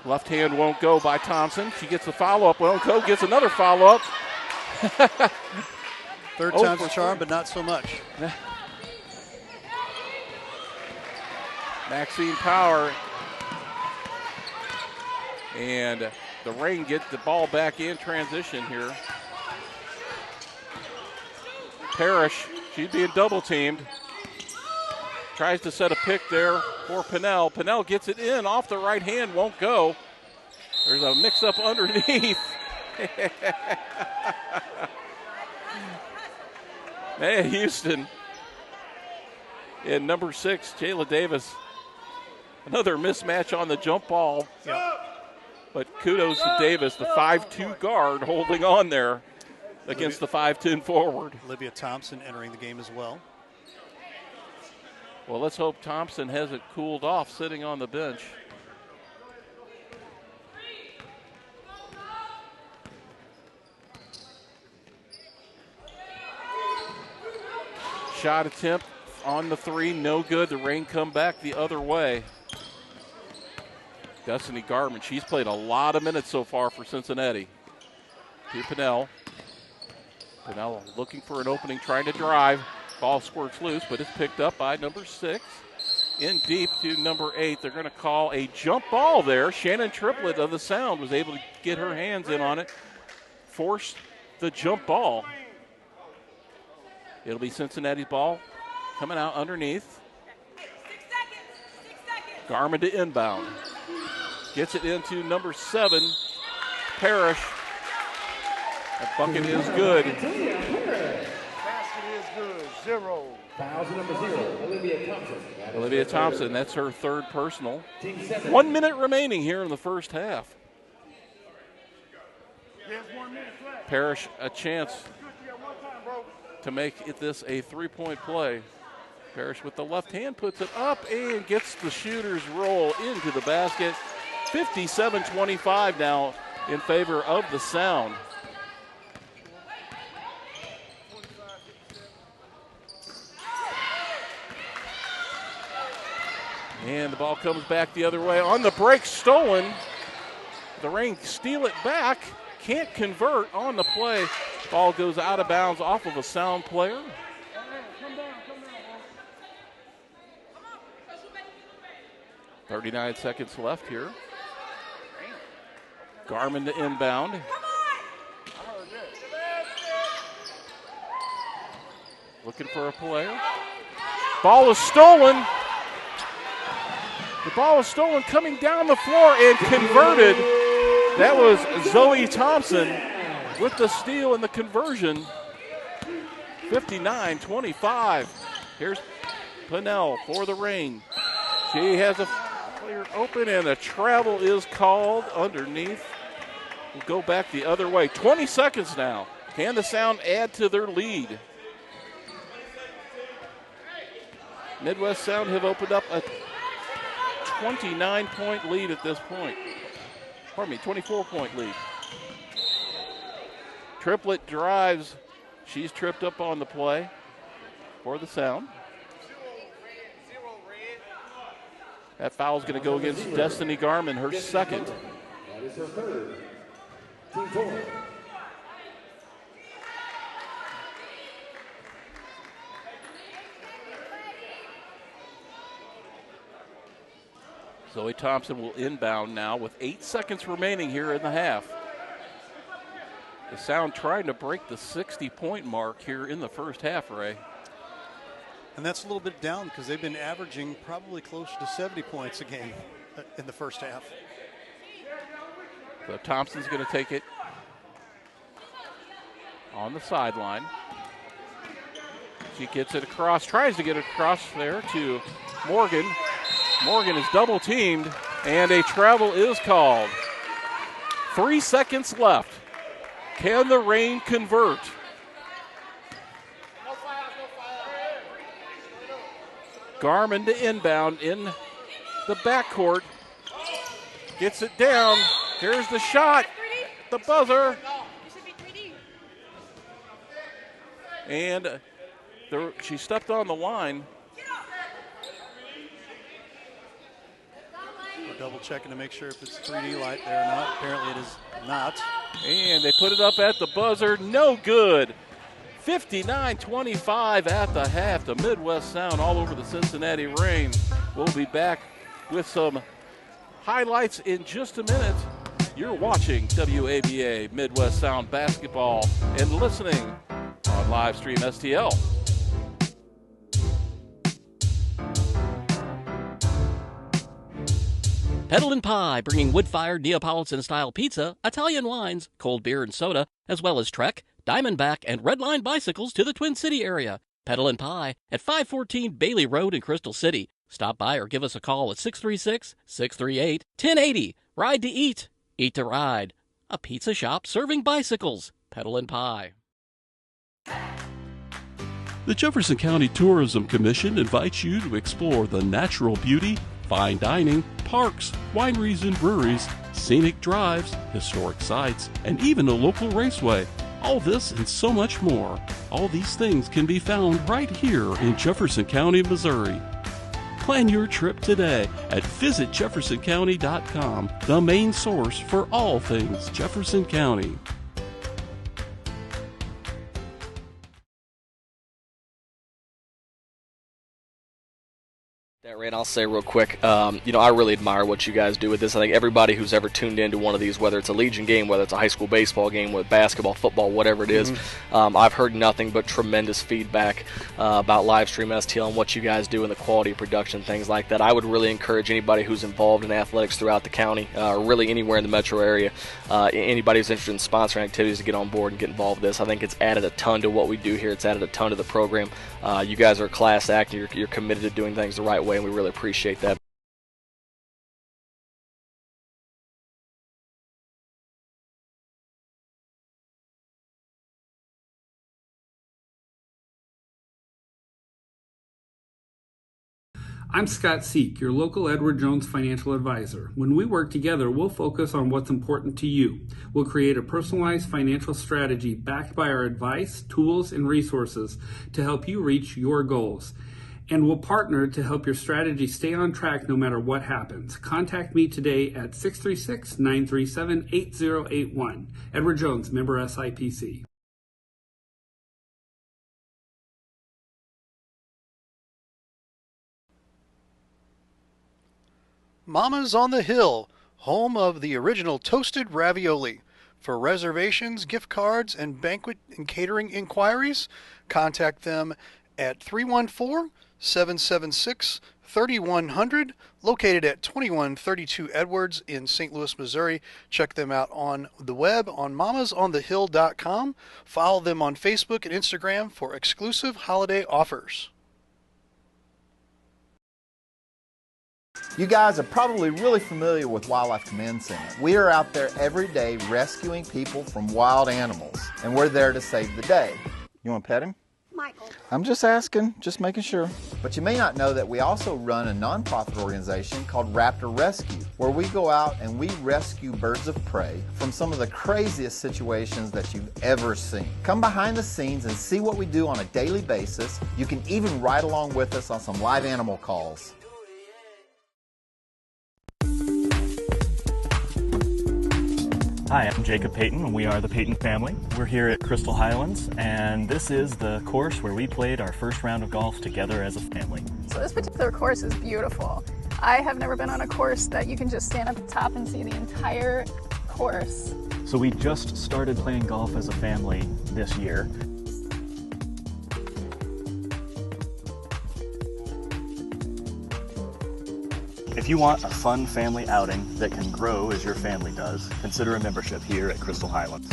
Left hand won't go by Thompson. She gets the follow-up. Won't go, gets another follow-up. Third time's a charm, but not so much. Maxine Power. And the Reign get the ball back in transition here. Parrish, she's being double teamed. Tries to set a pick there for Pinnell. Pinnell gets it in off the right hand, won't go. There's a mix up underneath. Maya Houston. And number 6, Jayla Davis. Another mismatch on the jump ball. Yep. But kudos to Davis, the 5'2 guard, holding on there against the 5'10 forward. Olivia Thompson entering the game as well. Well, let's hope Thompson hasn't cooled off sitting on the bench. Shot attempt on the 3, no good. The Reign come back the other way. Destiny Garmin, she's played a lot of minutes so far for Cincinnati. To Pinnell. Pinnell looking for an opening, trying to drive. Ball squirts loose, but it's picked up by number 6. In deep to number 8. They're going to call a jump ball there. Shannon Triplett of the Sound was able to get her hands in on it. Force the jump ball. It'll be Cincinnati's ball coming out underneath. 6 seconds. Garmin to inbound. Gets it into number 7, Parrish. That bucket is good. is good. 0. Fouls number 0, Olivia Thompson. Olivia Thompson, that's her third personal. 1 minute remaining here in the first half. Parrish a chance to make this a three-point play. Parrish with the left hand puts it up and gets the shooter's roll into the basket. 57-25 now in favor of the Sound. And the ball comes back the other way. On the break, stolen. The Reign steal it back. Can't convert on the play. Ball goes out of bounds off of a Sound player. 39 seconds left here. Garmin to inbound. Looking for a player. Ball is stolen. The ball is stolen coming down the floor and converted. That was Zoe Thompson with the steal and the conversion. 59-25. Here's Pinnell for the Reign. She has a player open and a travel is called underneath. We'll go back the other way. 20 seconds now. Can the Sound add to their lead? Midwest Sound have opened up a 29-point lead at this point. Pardon me, 24-point lead. Triplet drives. She's tripped up on the play for the Sound. That foul's going to go against Destiny Garmin, her second. That is her third. Team foul. Zoe Thompson will inbound now with 8 seconds remaining here in the half. The Sound trying to break the 60-point mark here in the first half, Ray. And that's a little bit down because they've been averaging probably closer to 70 points a game in the first half. So Thompson's going to take it on the sideline. She gets it across, tries to get it across there to Morgan. Morgan is double teamed, and a travel is called. 3 seconds left. Can the Reign convert? Garmin to inbound in the backcourt. Gets it down. Here's the shot. The buzzer. And she stepped on the line. We're double checking to make sure if it's 3D light there or not. Apparently it is not. And they put it up at the buzzer. No good. 59-25 at the half. The Midwest Sound all over the Cincinnati Reign. We'll be back with some highlights in just a minute. You're watching WABA Midwest Sound Basketball and listening on live stream STL. Peddlin' Pie, bringing wood-fired Neapolitan-style pizza, Italian wines, cold beer and soda, as well as Trek, Diamondback, and Redline bicycles to the Twin City area. Peddlin' Pie at 514 Bailey Road in Crystal City. Stop by or give us a call at 636-638-1080. Ride to eat, eat to ride. A pizza shop serving bicycles. Peddlin' Pie. The Jefferson County Tourism Commission invites you to explore the natural beauty, fine dining, parks, wineries and breweries, scenic drives, historic sites, and even a local raceway. All this and so much more. All these things can be found right here in Jefferson County, Missouri. Plan your trip today at visitjeffersoncounty.com, the main source for all things Jefferson County. Ray, and I'll say real quick, I really admire what you guys do with this. I think everybody who's ever tuned into one of these, whether it's a Legion game, whether it's a high school baseball game, with basketball, football, whatever it is, I've heard nothing but tremendous feedback about live stream STL and what you guys do and the quality of production, things like that. I would really encourage anybody who's involved in athletics throughout the county, or really anywhere in the metro area, anybody who's interested in sponsoring activities to get on board and get involved with this. I think it's added a ton to what we do here. It's added a ton to the program. You guys are a class act. You're committed to doing things the right way, and we really appreciate that. I'm Scott Seek, your local Edward Jones financial advisor. When we work together, we'll focus on what's important to you. We'll create a personalized financial strategy backed by our advice, tools, and resources to help you reach your goals. And we'll partner to help your strategy stay on track no matter what happens. Contact me today at 636-937-8081. Edward Jones, member SIPC. Mama's on the Hill, home of the original toasted ravioli. For reservations, gift cards, and banquet and catering inquiries, contact them at 314-776-3100, located at 2132 Edwards in St. Louis, Missouri. Check them out on the web on mamasonthehill.com. Follow them on Facebook and Instagram for exclusive holiday offers. You guys are probably really familiar with Wildlife Command Center. We are out there every day rescuing people from wild animals, and we're there to save the day. You want to pet him? Michael. I'm just asking, just making sure. But you may not know that we also run a nonprofit organization called Raptor Rescue, where we go out and we rescue birds of prey from some of the craziest situations that you've ever seen. Come behind the scenes and see what we do on a daily basis. You can even ride along with us on some live animal calls. Hi, I'm Jacob Payton, and we are the Payton family. We're here at Crystal Highlands, and this is the course where we played our first round of golf together as a family. So this particular course is beautiful. I have never been on a course that you can just stand at the top and see the entire course. So we just started playing golf as a family this year. If you want a fun family outing that can grow as your family does, consider a membership here at Crystal Highlands.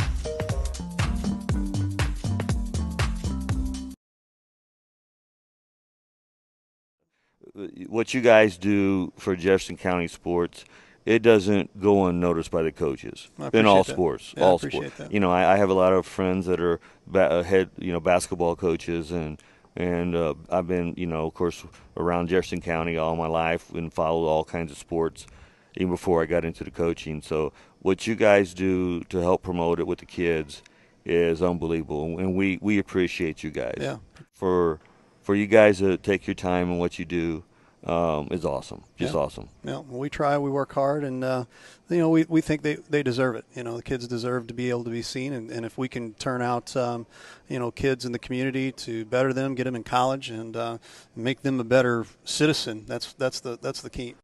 What you guys do for Jefferson County sports, it doesn't go unnoticed by the coaches in all sports. Yeah, all I appreciate sports. that. I have a lot of friends that are head basketball coaches, and I've been, of course, around Jefferson County all my life and followed all kinds of sports even before I got into the coaching. So what you guys do to help promote it with the kids is unbelievable, and we appreciate you guys. Yeah. For you guys to take your time and what you do is awesome. Just awesome. Yeah, well, we try, we work hard, and we think they deserve it. The kids deserve to be able to be seen, and if we can turn out kids in the community to better them, get them in college, and make them a better citizen, that's the key.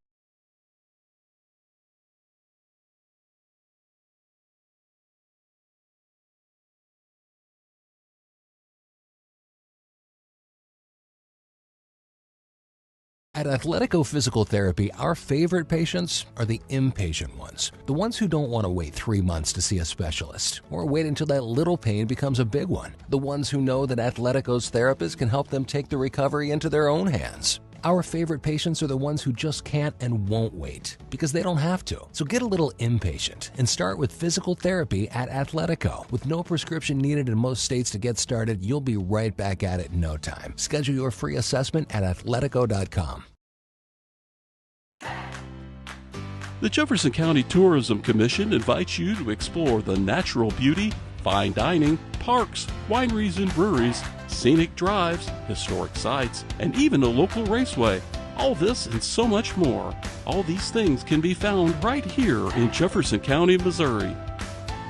At Athletico Physical Therapy, our favorite patients are the impatient ones. The ones who don't want to wait 3 months to see a specialist, or wait until that little pain becomes a big one. The ones who know that Athletico's therapists can help them take the recovery into their own hands. Our favorite patients are the ones who just can't and won't wait, because they don't have to. So get a little impatient and start with physical therapy at Athletico. With no prescription needed in most states to get started, you'll be right back at it in no time. Schedule your free assessment at athletico.com. The Jefferson County Tourism Commission invites you to explore the natural beauty, fine dining, parks, wineries and breweries, scenic drives, historic sites, and even a local raceway. All this and so much more. All these things can be found right here in Jefferson County, Missouri.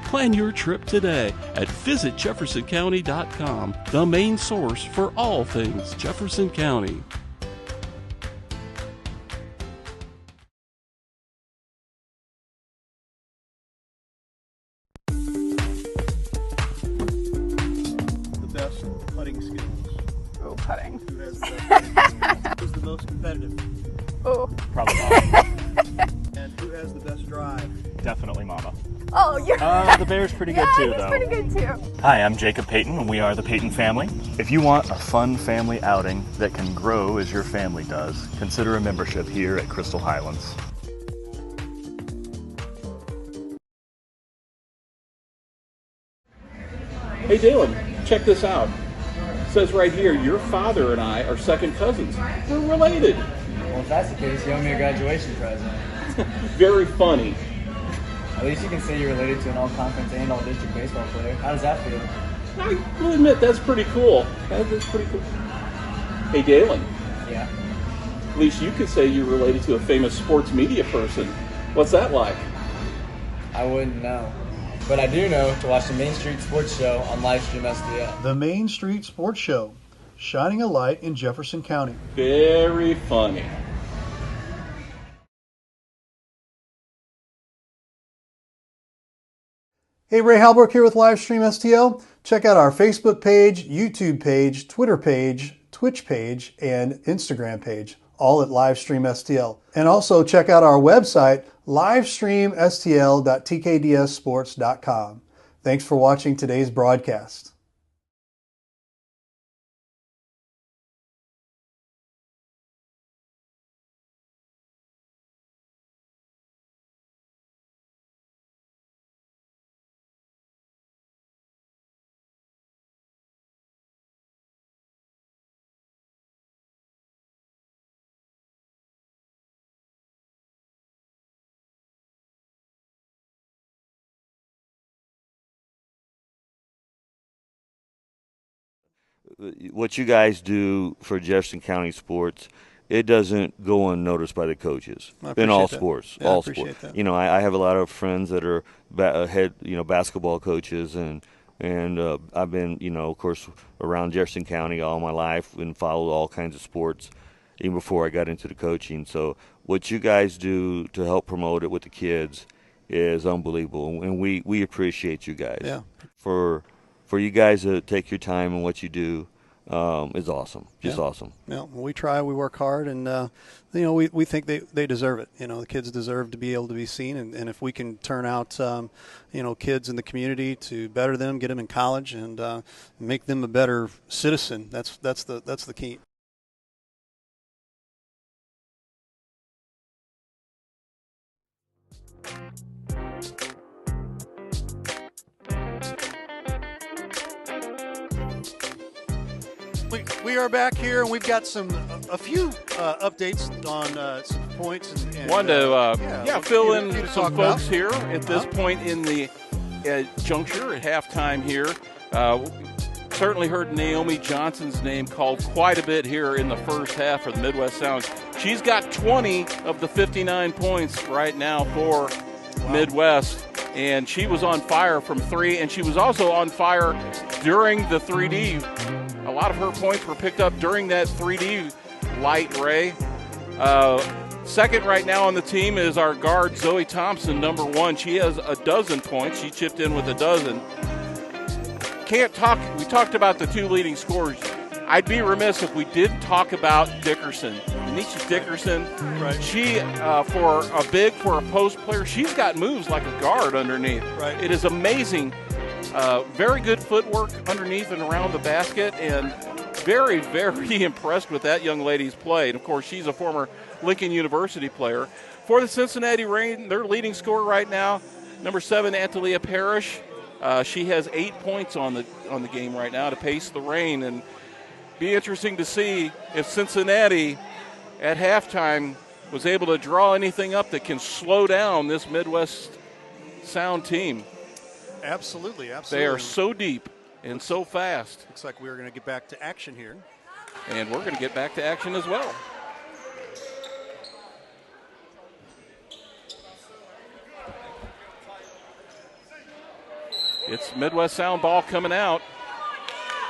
Plan your trip today at visitjeffersoncounty.com, the main source for all things Jefferson County. putting skills? Oh, putting. Who has the best putting skills? Who's the most competitive? Oh. Probably Mama. And who has the best drive? Definitely Mama. Oh, you're. The Bear's pretty good too, he's though. pretty good too. Hi, I'm Jacob Payton, and we are the Payton family. If you want a fun family outing that can grow as your family does, consider a membership here at Crystal Highlands. Hey, Dalen, check this out. It says right here, your father and I are second cousins. We're related. Well, if that's the case, you owe me a graduation present. Very funny. At least you can say you're related to an all-conference and all-district baseball player. How does that feel? I will admit, that's pretty cool. That's pretty cool. Hey, Dalen. Yeah? At least you could say you're related to a famous sports media person. What's that like? I wouldn't know. But I do know to watch the Main Street Sports Show on Livestream STL. The Main Street Sports Show, shining a light in Jefferson County. Very funny. Hey, Ray Halbrook here with Livestream STL. Check out our Facebook page, YouTube page, Twitter page, Twitch page, and Instagram page, all at Livestream STL. And also check out our website, livestreamstl.tkdssports.com. Thanks for watching today's broadcast. What you guys do for Jefferson County sports, it doesn't go unnoticed by the coaches in all sports. Yeah, all I appreciate sports. that. You know, I have a lot of friends that are head, basketball coaches, and I've been, of course, around Jefferson County all my life and followed all kinds of sports, even before I got into the coaching. So what you guys do to help promote it with the kids is unbelievable, and we appreciate you guys. Yeah. For you guys to take your time and what you do is awesome. Just awesome. Yeah, well, we try, we work hard, and we think they deserve it. The kids deserve to be able to be seen, and if we can turn out kids in the community to better them, get them in college, and make them a better citizen, that's the key. We are back here, and we've got a few updates on some points. And Wanted to fill in some folks about. here at this point in the juncture at halftime here. Certainly heard Naomi Johnson's name called quite a bit here in the first half for the Midwest Sound. She's got 20 of the 59 points right now for Midwest, and she was on fire from three, and she was also on fire during the 3D. A lot of her points were picked up during that 3D light, Ray. Second right now on the team is our guard, Zoe Thompson, number one. She has a dozen points. She chipped in with a dozen. We talked about the two leading scorers. I'd be remiss if we didn't talk about Dickerson. Anisha Dickerson, right. She, for a post player, she's got moves like a guard underneath. Right. It is amazing. Very good footwork underneath and around the basket, and very, very impressed with that young lady's play. And, of course, she's a former Lincoln University player. For the Cincinnati Reign, their leading scorer right now, number 7, Antalia Parrish. She has 8 points on the game right now to pace the Reign, and be interesting to see if Cincinnati at halftime was able to draw anything up that can slow down this Midwest Sound team. Absolutely. They are so deep and so fast. Looks like we're going to get back to action here. And we're going to get back to action as well. It's Midwest Sound ball coming out.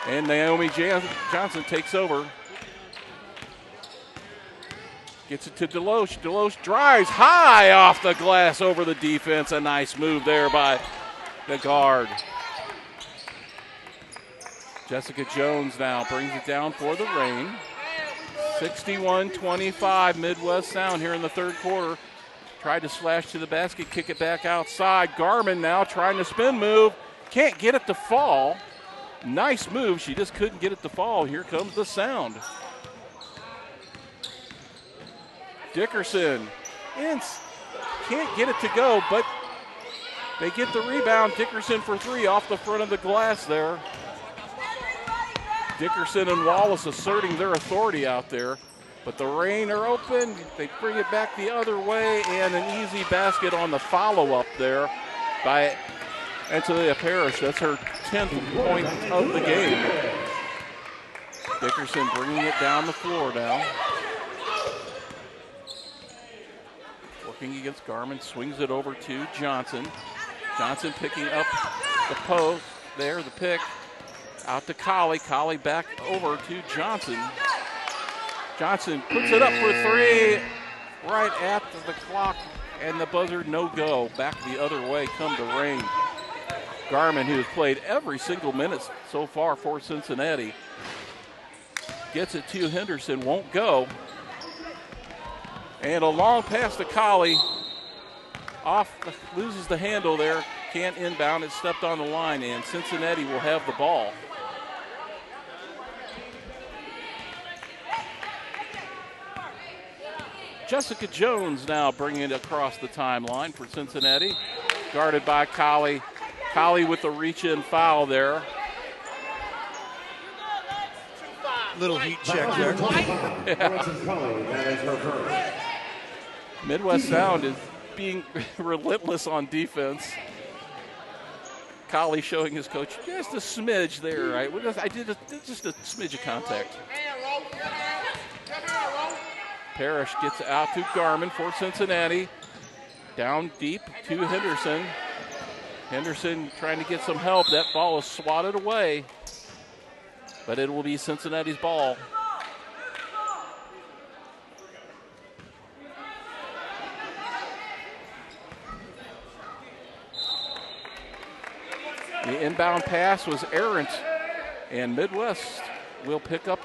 And Naomi Johnson takes over. Gets it to Deloche. Deloche drives high off the glass over the defense. A nice move there by the guard. Jessica Jones now brings it down for the Reign. 61-25 Midwest Sound here in the third quarter. Tried to slash to the basket, kick it back outside. Garmin now trying to spin move. Can't get it to fall. Nice move. She just couldn't get it to fall. Here comes the Sound. Dickerson can't get it to go, but they get the rebound. Dickerson for three off the front of the glass there. Dickerson and Wallace asserting their authority out there, but the Reign are open. They bring it back the other way, and an easy basket on the follow-up there by Angelia Parrish. That's her 10th point of the game. Dickerson bringing it down the floor now. Working against Garmin, swings it over to Johnson. Johnson picking up the post there, the pick. Out to Colley. Colley back over to Johnson. Johnson puts it up for three right at the clock, and the buzzer no go. Back the other way come the Reign. Garmin, who has played every single minute so far for Cincinnati, gets it to Henderson, won't go. And a long pass to Colley. Loses the handle there. Can't inbound. It stepped on the line, and Cincinnati will have the ball. Jessica Jones now bringing it across the timeline for Cincinnati. Guarded by Colley. Colley with the reach-in foul there. Little heat check there. Midwest Sound is being relentless on defense. Colley showing his coach just a smidge there, right? I did just a smidge of contact. Parrish gets out to Garmin for Cincinnati. Down deep to Henderson. Henderson trying to get some help. That ball is swatted away, but it will be Cincinnati's ball. The inbound pass was errant, and Midwest will pick up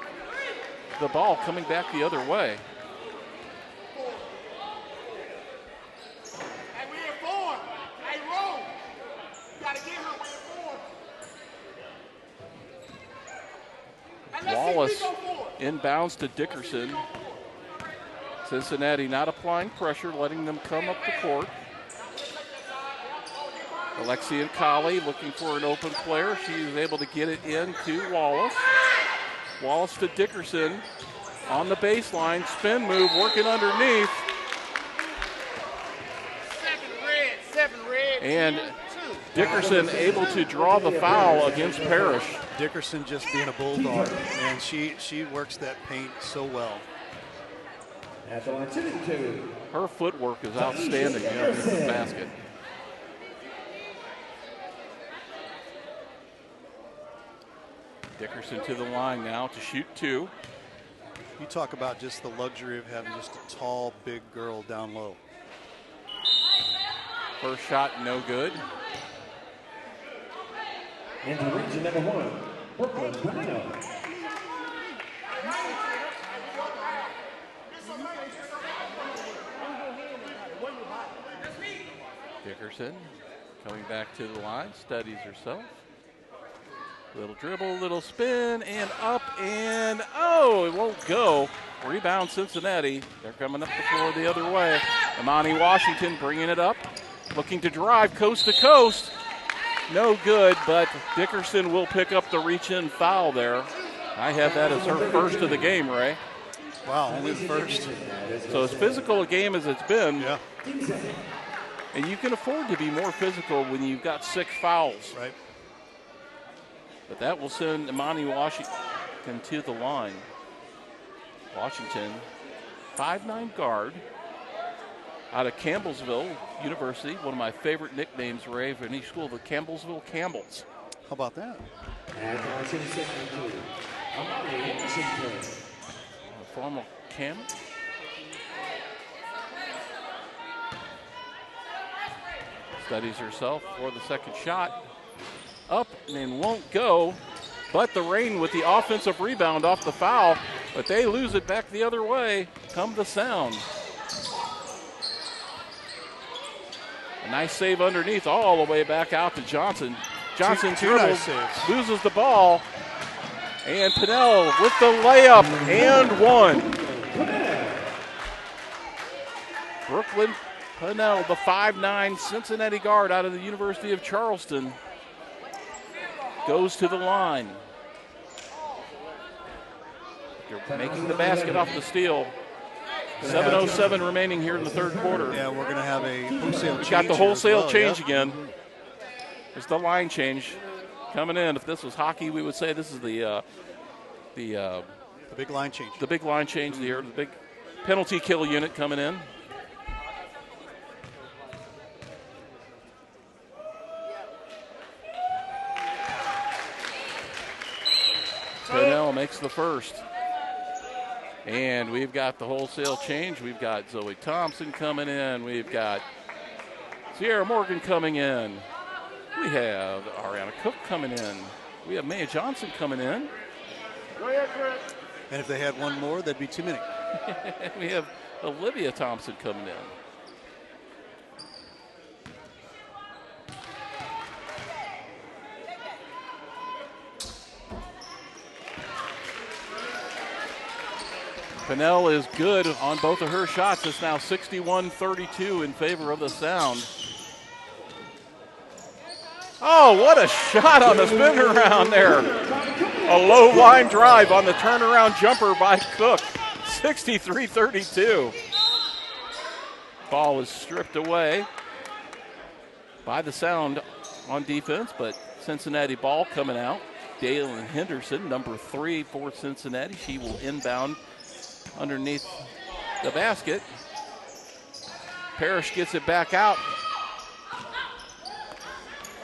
the ball coming back the other way. Wallace inbounds to Dickerson. Cincinnati not applying pressure, letting them come up the court. Alexia Colley looking for an open player. She is able to get it in to Wallace. Wallace to Dickerson on the baseline. Spin move, working underneath. Seven red. And Dickerson able to draw the foul against Parrish. Dickerson just being a bulldog, and she works that paint so well. Her footwork is outstanding against the basket. Dickerson to the line now to shoot two. You talk about just the luxury of having just a tall, big girl down low. First shot, no good. Into region number one, Brooklyn, Plano. Dickerson coming back to the line, studies herself. Little dribble, little spin, and up, and oh, it won't go. Rebound Cincinnati. They're coming up the floor the other way. Imani Washington bringing it up, looking to drive coast to coast. No good, but Dickerson will pick up the reach-in foul there. I have that as her first of the game, Ray. Wow, only the first. So as physical a game as it's been. Yeah. And you can afford to be more physical when you've got 6 fouls. Right. But that will send Imani Washington to the line. Washington, 5'9" guard out of Campbellsville University. One of my favorite nicknames, Ray, for any school, the Campbellsville Campbells. How about that? A formal Cam. Studies herself for the second shot. Up and won't go. But the Reign with the offensive rebound off the foul, but they lose it back the other way. Come the Sound. A nice save underneath all the way back out to Johnson. Johnson dribbles, loses the ball, and Pinnell with the layup and one. Brooklyn Pinnell, the 5'9" Cincinnati guard out of the University of Charleston, goes to the line. They're making the basket off the steal. 7:07 remaining here in the third quarter. Yeah, we're going to have a wholesale change. Got the wholesale change again. It's the line change coming in. If this was hockey, we would say this is the big line change. The big line change here. The big penalty kill unit coming in. Pinnell makes the first. And we've got the wholesale change. We've got Zoe Thompson coming in. We've got Sierra Morgan coming in. We have Ariana Cook coming in. We have Maya Johnson coming in. And if they had one more, that'd be too many. We have Olivia Thompson coming in. Pinnell is good on both of her shots. It's now 61-32 in favor of the Sound. Oh, what a shot on the spin around there. A low line drive on the turnaround jumper by Cook. 63-32. Ball was stripped away by the Sound on defense, but Cincinnati ball coming out. Dalen Henderson, number 3 for Cincinnati. She will inbound underneath the basket. Parrish gets it back out.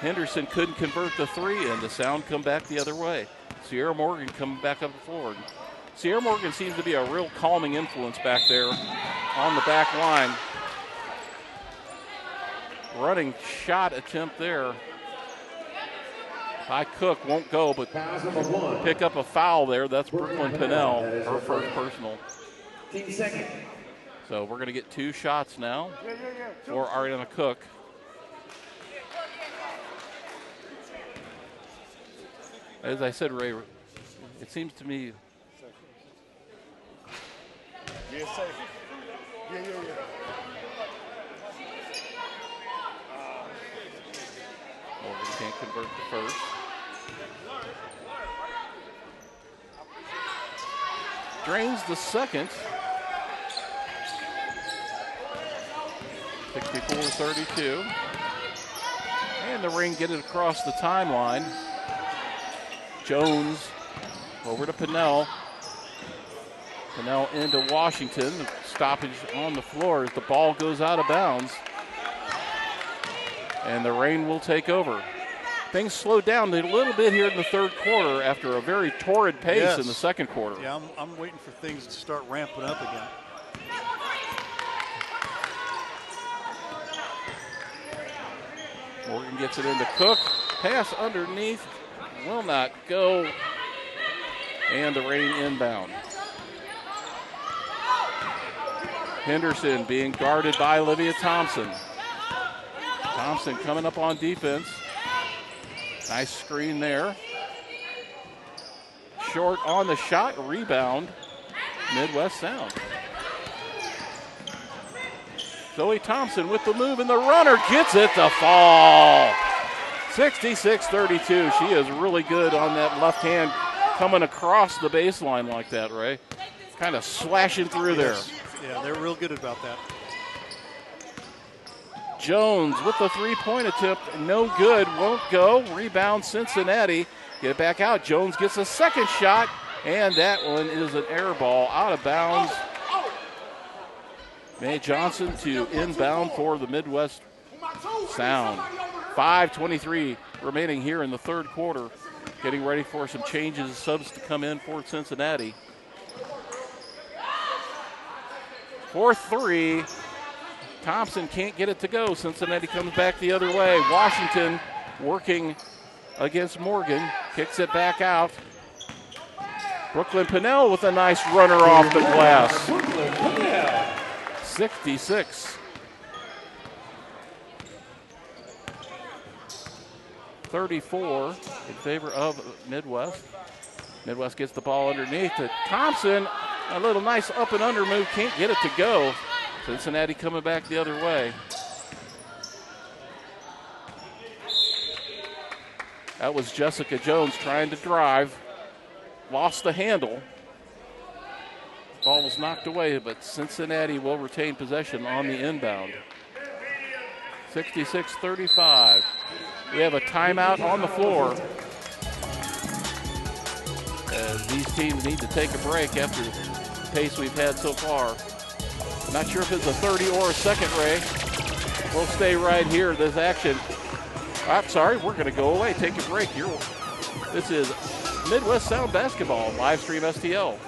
Henderson couldn't convert the 3, and the Sound come back the other way. Sierra Morgan coming back up the floor. Sierra Morgan seems to be a real calming influence back there on the back line. Running shot attempt there by Cook, won't go, but pick up a foul there. That's Brooklyn Pinnell, her first personal. So we're going to get 2 shots now for Ariana Cook. As I said, Ray, it seems to me. Yeah, safe. Yeah. Morgan can't convert the first. Drains the second. 64-32. And the Ring get it across the timeline. Jones over to Pinnell. Pinnell into Washington. Stoppage on the floor as the ball goes out of bounds. And the Reign will take over. Things slowed down a little bit here in the third quarter after a very torrid pace in the second quarter. Yeah, I'm waiting for things to start ramping up again. Morgan gets it into Cook. Pass underneath. Will not go. And the Reign inbound. Henderson being guarded by Olivia Thompson. Thompson coming up on defense. Nice screen there. Short on the shot. Rebound. Midwest Sound. Zoe Thompson with the move, and the runner gets it to fall. 66-32. She is really good on that left hand coming across the baseline like that, Ray. Kind of slashing through there. Yeah, they're real good about that. Jones with the three-point attempt. No good. Won't go. Rebound Cincinnati. Get it back out. Jones gets a second shot, and that one is an air ball out of bounds. Mae Johnson to inbound for the Midwest Sound. 5:23 remaining here in the third quarter. Getting ready for some changes, subs to come in for Cincinnati. 4-3. Thompson can't get it to go. Cincinnati comes back the other way. Washington working against Morgan. Kicks it back out. Brooklyn Pinnell with a nice runner off the glass. 66. 34 in favor of Midwest. Midwest gets the ball underneath to Thompson. A little nice up and under move. Can't get it to go. Cincinnati coming back the other way. That was Jessica Jones trying to drive. Lost the handle. Ball was knocked away, but Cincinnati will retain possession on the inbound. 66-35. We have a timeout on the floor, as these teams need to take a break after the pace we've had so far. Not sure if it's a 30 or a second, Ray. We'll stay right here. This action. I'm sorry, we're going to go away. Take a break here. This is Midwest Sound Basketball, live stream STL.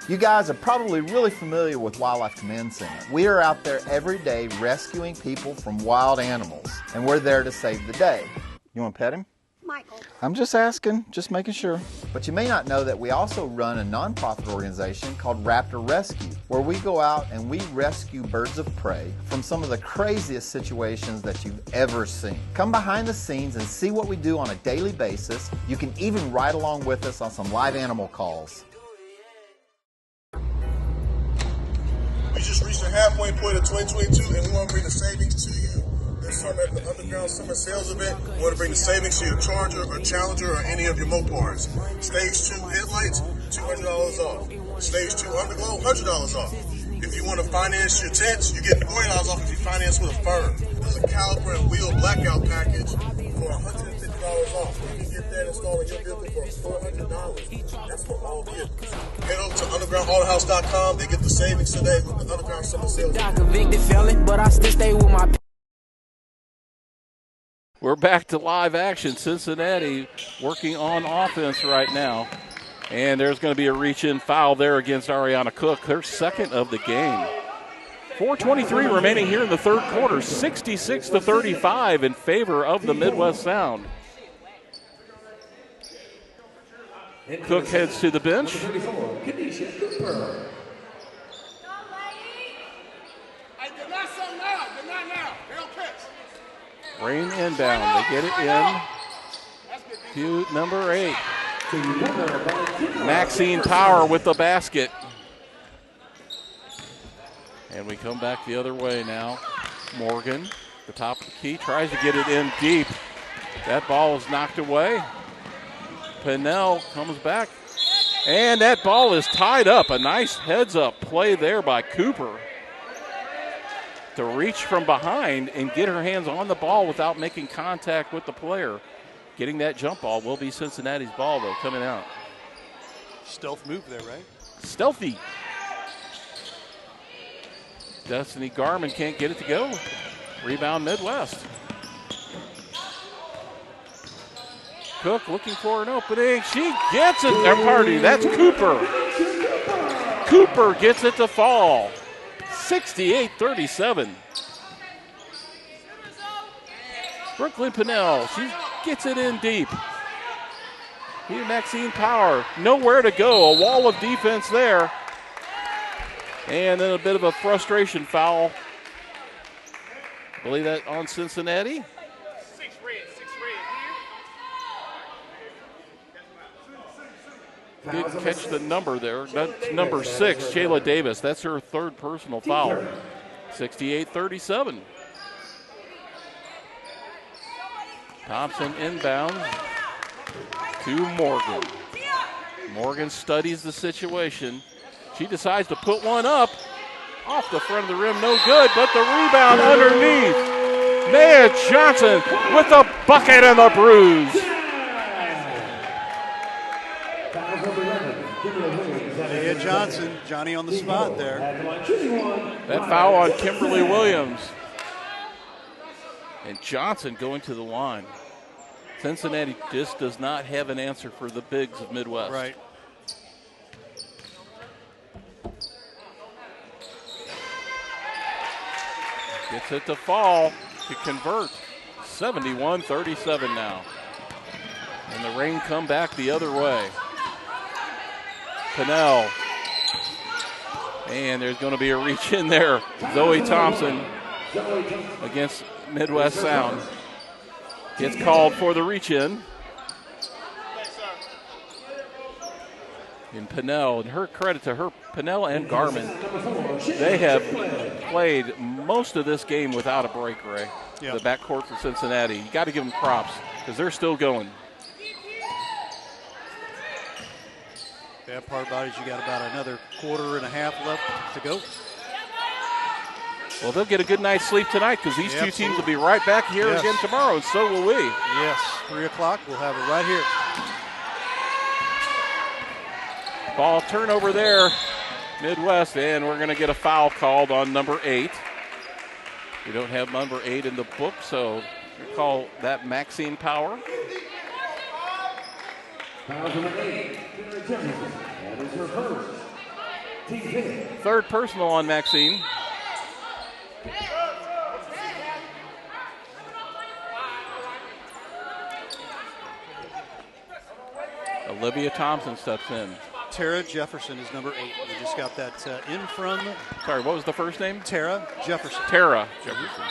You guys are probably really familiar with Wildlife Command Center. We are out there every day rescuing people from wild animals, and we're there to save the day. You want to pet him? Michael. I'm just asking, just making sure. But you may not know that we also run a nonprofit organization called Raptor Rescue, where we go out and we rescue birds of prey from some of the craziest situations that you've ever seen. Come behind the scenes and see what we do on a daily basis. You can even ride along with us on some live animal calls. We just reached the halfway point of 2022, and we want to bring the savings to you. This summer at the Underground Summer Sales Event, we want to bring the savings to your Charger or Challenger or any of your Mopars. Stage 2 headlights, $200 off. Stage 2 underglow, $100 off. If you want to finance your tents, you get $40 off if you finance with a firm. There's a caliper and wheel blackout package for $150 off. You can get that installed in your vehicle for $400. That's for all vehicles. Head over to undergroundautohouse.com. They get the savings today with the Underground Summer Sales. We're back to live action. Cincinnati working on offense right now. And there's going to be a reach-in foul there against Ariana Cook, her second of the game. 4:23 remaining here in the third quarter, 66-35 in favor of the Midwest Sound. Cook heads to the bench. Rain inbound. They get it in to number 8. Maxine Power with the basket. And we come back the other way now. Morgan, the top of the key, tries to get it in deep. That ball is knocked away. Pinnell comes back. And that ball is tied up. A nice heads-up play there by Cooper to reach from behind and get her hands on the ball without making contact with the player. Getting that jump ball will be Cincinnati's ball, though, coming out. Stealth move there, right? Stealthy. Destiny Garman can't get it to go. Rebound Midwest. Cook looking for an opening. She gets it. That's Cooper. Cooper gets it to fall. 68-37. Brooklyn Pinnell, she gets it in deep. Here, Maxine Power, nowhere to go. A wall of defense there. And then a bit of a frustration foul. I believe that on Cincinnati. Didn't catch the number there. That's number 6, Shayla Davis. That's her third personal foul. 68-37. Thompson inbound to Morgan. Morgan studies the situation. She decides to put one up off the front of the rim. No good, but the rebound underneath. Maya Johnson with the bucket and the bruise. Maya Johnson, Johnny on the spot there. That foul on Kimberly Williams. And Johnson going to the line. Cincinnati just does not have an answer for the bigs of Midwest. Right. Gets it to fall. to convert. 71-37 now. And the Reign come back the other way. Pennell. And there's going to be a reach in there. Zoe Thompson against Midwest Sound. Gets called for the reach in. And Pennell, and her credit to her, Pennell and Garmin, they have played most of this game without a break, Ray. Yep. The backcourt for Cincinnati. You got to give them props because they're still going. Bad part about it is you got about another quarter and a half left to go. Well, they'll get a good night's sleep tonight because these two teams will be right back here again tomorrow, and so will we. Yes, 3 o'clock. We'll have it right here. Ball turnover there, Midwest, and we're going to get a foul called on number 8. We don't have number 8 in the book, so we call that Maxine Power. Foul number 8, that is her first. Team hit. Third personal on Maxine. Olivia Thompson steps in. Tara Jefferson is number 8. We just got that in from. Sorry, what was the first name? Tara Jefferson. Tara Jefferson.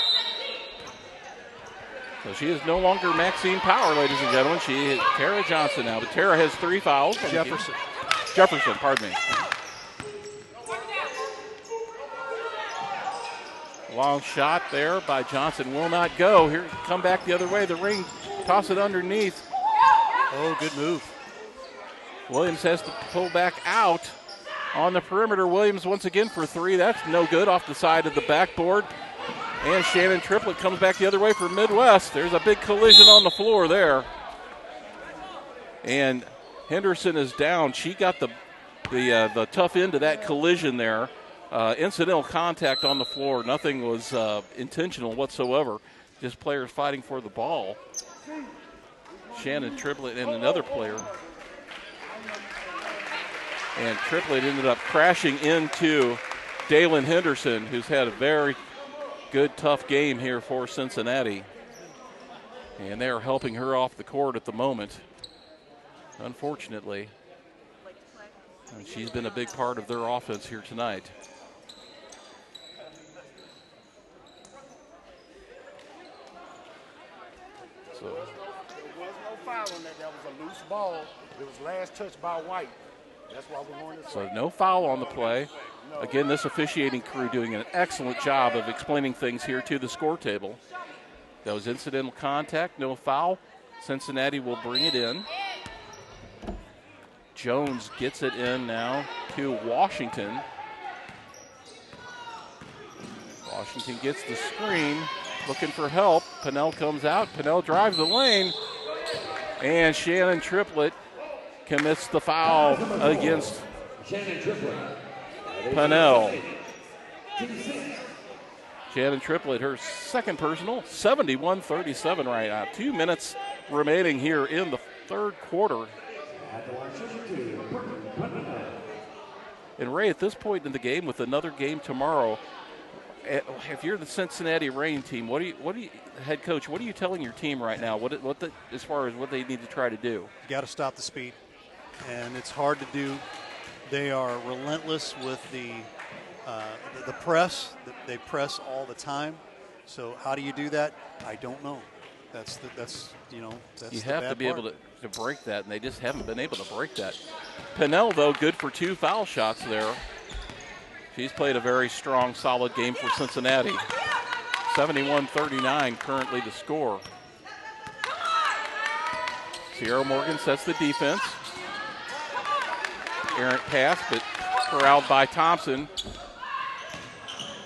So she is no longer Maxine Power, ladies and gentlemen. She is Tara Johnson now. But Tara has 3 fouls. Jefferson, pardon me. Long shot there by Johnson will not go. Here, come back the other way. The Reign toss it underneath. Oh, good move. Williams has to pull back out on the perimeter. Williams once again for 3. That's no good off the side of the backboard. And Shannon Triplett comes back the other way for Midwest. There's a big collision on the floor there. And Henderson is down. She got the tough end of that collision there. Incidental contact on the floor. Nothing was intentional whatsoever. Just players fighting for the ball. Shannon Triplett and another player. And Triplett ended up crashing into Dalen Henderson, who's had a very good, tough game here for Cincinnati. And they are helping her off the court at the moment, unfortunately. And she's been a big part of their offense here tonight. So there was no foul on that. That was a loose ball. It was last touched by White. That's why we're going to So no foul on the play. Again, this officiating crew doing an excellent job of explaining things here to the score table. That was incidental contact, no foul. Cincinnati will bring it in. Jones gets it in now to Washington. Washington gets the screen, looking for help. Pennell comes out. Pennell drives the lane. And Shannon Triplett commits the foul against Pennell. Shannon Triplett, her second personal, 71-37 right now. 2 minutes remaining here in the third quarter. And Ray, at this point in the game, with another game tomorrow, if you're the Cincinnati Reign team, what do you, head coach, what are you telling your team right now? As far as what they need to try to do? You got to stop the speed, and it's hard to do. They are relentless with the press. They press all the time. So how do you do that? I don't know. That's you have to be able to break that, and they just haven't been able to break that. Pennell, though, good for 2 foul shots there. She's played a very strong, solid game for Cincinnati. 71-39 currently the score. Sierra Morgan sets the defense. Errant pass, but corralled by Thompson.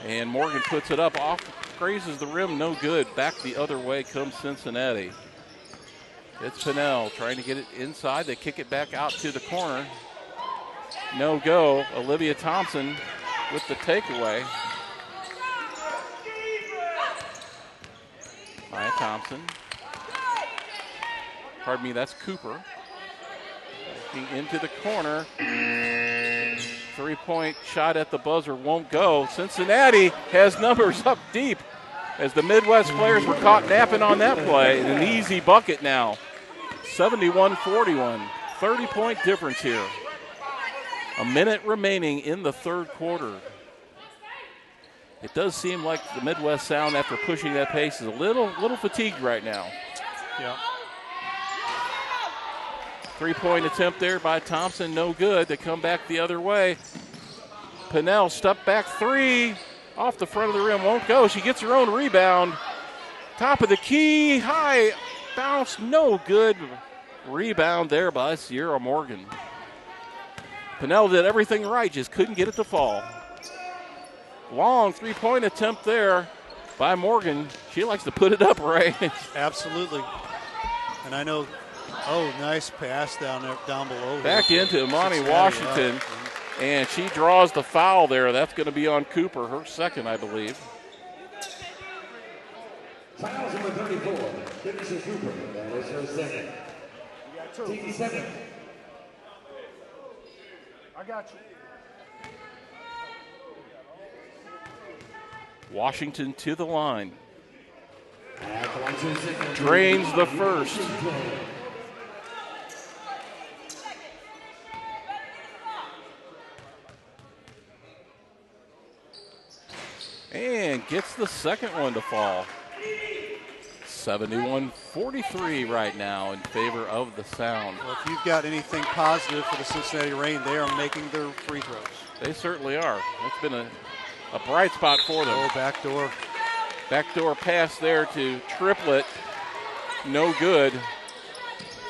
And Morgan puts it up off, grazes the rim, no good. Back the other way comes Cincinnati. It's Pennell trying to get it inside. They kick it back out to the corner. No go. Olivia Thompson with the takeaway. Maya Thompson. Pardon me, that's Cooper. Looking into the corner. 3-point shot at the buzzer won't go. Cincinnati has numbers up deep. as the Midwest players were caught napping on that play. And an easy bucket now. 71-41. 30-point difference here. A minute remaining in the third quarter. It does seem like the Midwest Sound, after pushing that pace, is a little fatigued right now. Yeah. 3-point attempt there by Thompson, no good. They come back the other way. Pinnell, step back three, off the front of the rim, won't go. She gets her own rebound. Top of the key, high bounce, no good. Rebound there by Sierra Morgan. Pinnell did everything right, just couldn't get it to fall. Long 3-point attempt there by Morgan. She likes to put it up, Ray. Absolutely. And I know, nice pass down below. Back into Imani Washington, and she draws the foul there. That's going to be on Cooper, her second, I believe. Foul number 34, Denison Cooper. That is her second. Team second. I got you. Washington to the line. Drains the first. And gets the second one to fall. 71-43 right now in favor of the Sound. Well, if you've got anything positive for the Cincinnati Reign, they are making their free throws. They certainly are. That's been a bright spot for them. Backdoor. Backdoor pass there to Triplett. No good.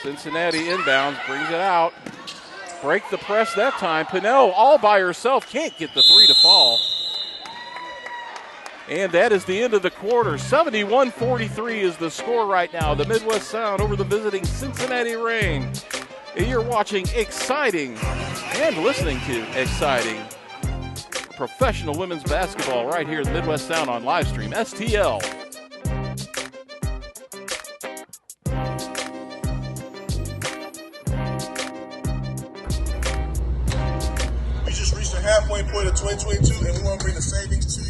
Cincinnati inbounds, brings it out. Break the press that time. Pinnell all by herself, can't get the three to fall. And that is the end of the quarter. 71-43 is the score right now. The Midwest Sound over the visiting Cincinnati Reign. And you're watching exciting and listening to exciting professional women's basketball right here in the Midwest Sound on live stream STL. We just reached the halfway point of 2022, and we want to bring the savings to you.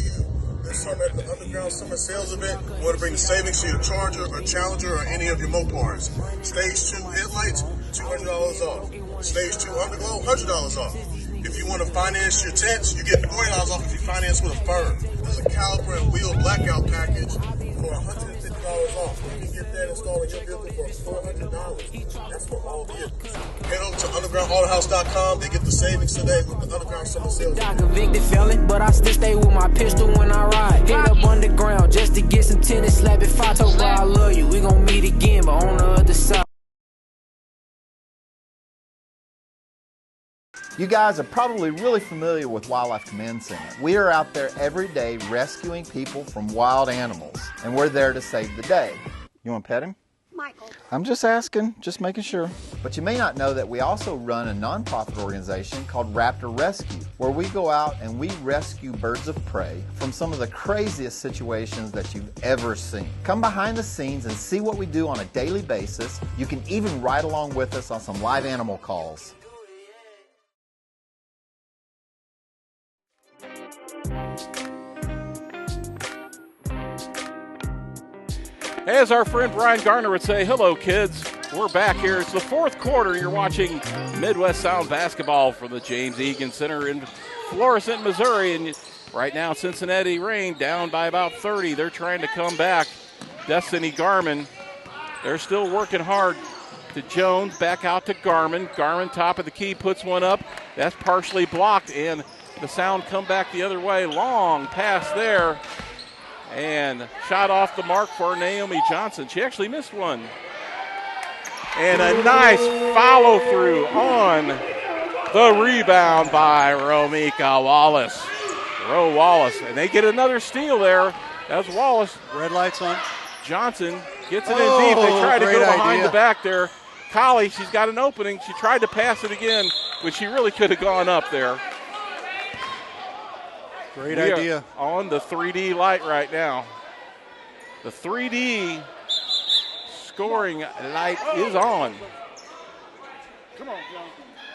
This summer at the Underground Summer Sales Event, we want to bring the savings to your Charger or Challenger or any of your Mopars. Stage 2 headlights, $200 off. Stage 2 underglow, $100 off. If you want to finance your tents, you get $40 off if you finance with a firm. There's a caliper and wheel blackout package for $150 off. You can get that installed in your vehicle for $400. That's for all vehicles. Head over to undergroundautohouse.com. They get the savings today with the Underground Summer Sales. I convicted felon, but I still stay with my pistol when I ride. Hit up underground just to get some tennis, slap it five. Told bro, I love you. We gon' meet again, but on the other side. You guys are probably really familiar with Wildlife Command Center. We are out there every day rescuing people from wild animals, and we're there to save the day. You want to pet him? Michael. I'm just asking, just making sure. But you may not know that we also run a nonprofit organization called Raptor Rescue, where we go out and we rescue birds of prey from some of the craziest situations that you've ever seen. Come behind the scenes and see what we do on a daily basis. You can even ride along with us on some live animal calls. As our friend Brian Garner would say, hello kids, we're back here. It's the fourth quarter. You're watching Midwest Sound basketball from the James Egan Center in Florissant, Missouri. And right now Cincinnati Reign down by about 30. They're trying to come back. Destiny Garman, they're still working hard. To Jones, back out to Garman. Garman, top of the key, puts one up. That's partially blocked, and the Sound come back the other way. Long pass there. And shot off the mark for Naomi Johnson. She actually missed one. And a nice follow-through on the rebound by Romika Wallace. Ro Wallace. And they get another steal there. That's Wallace. Red lights on. Johnson gets it in deep. They try to go behind the back there. Collie, she's got an opening. She tried to pass it again, but she really could have gone up there. Great idea. On the 3D light right now. The 3D scoring light is on. Come on, John.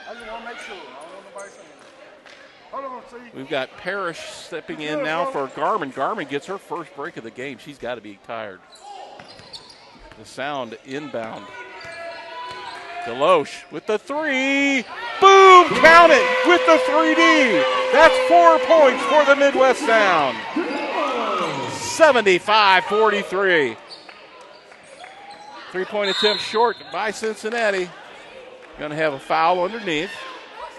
I just want to make sure. I don't want nobody saying We've got Parrish stepping in now for Garmin. Garmin gets her first break of the game. She's got to be tired. The Sound inbound. Deloche with the three. Boom! Count it with the 3D. That's 4 points for the Midwest Sound. 75-43. 3-point attempt short by Cincinnati. Going to have a foul underneath.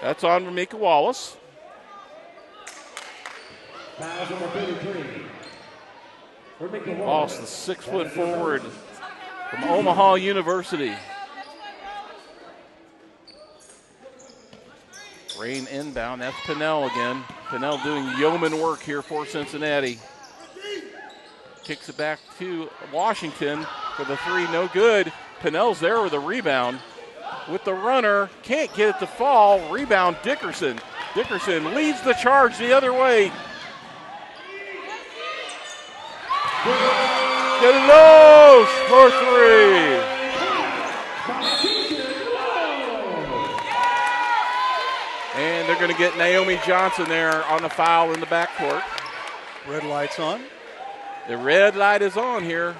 That's on Ramika Wallace. Wallace, the 6-foot forward from Omaha University. Rain inbound. That's Pinnell again. Pinnell doing yeoman work here for Cincinnati. Kicks it back to Washington for the three. No good. Pinnell's there with a rebound. With the runner. Can't get it to fall. Rebound Dickerson. Dickerson leads the charge the other way. Deloche for three. And they're going to get Naomi Johnson there on the foul in the backcourt. Red light's on. The red light is on here.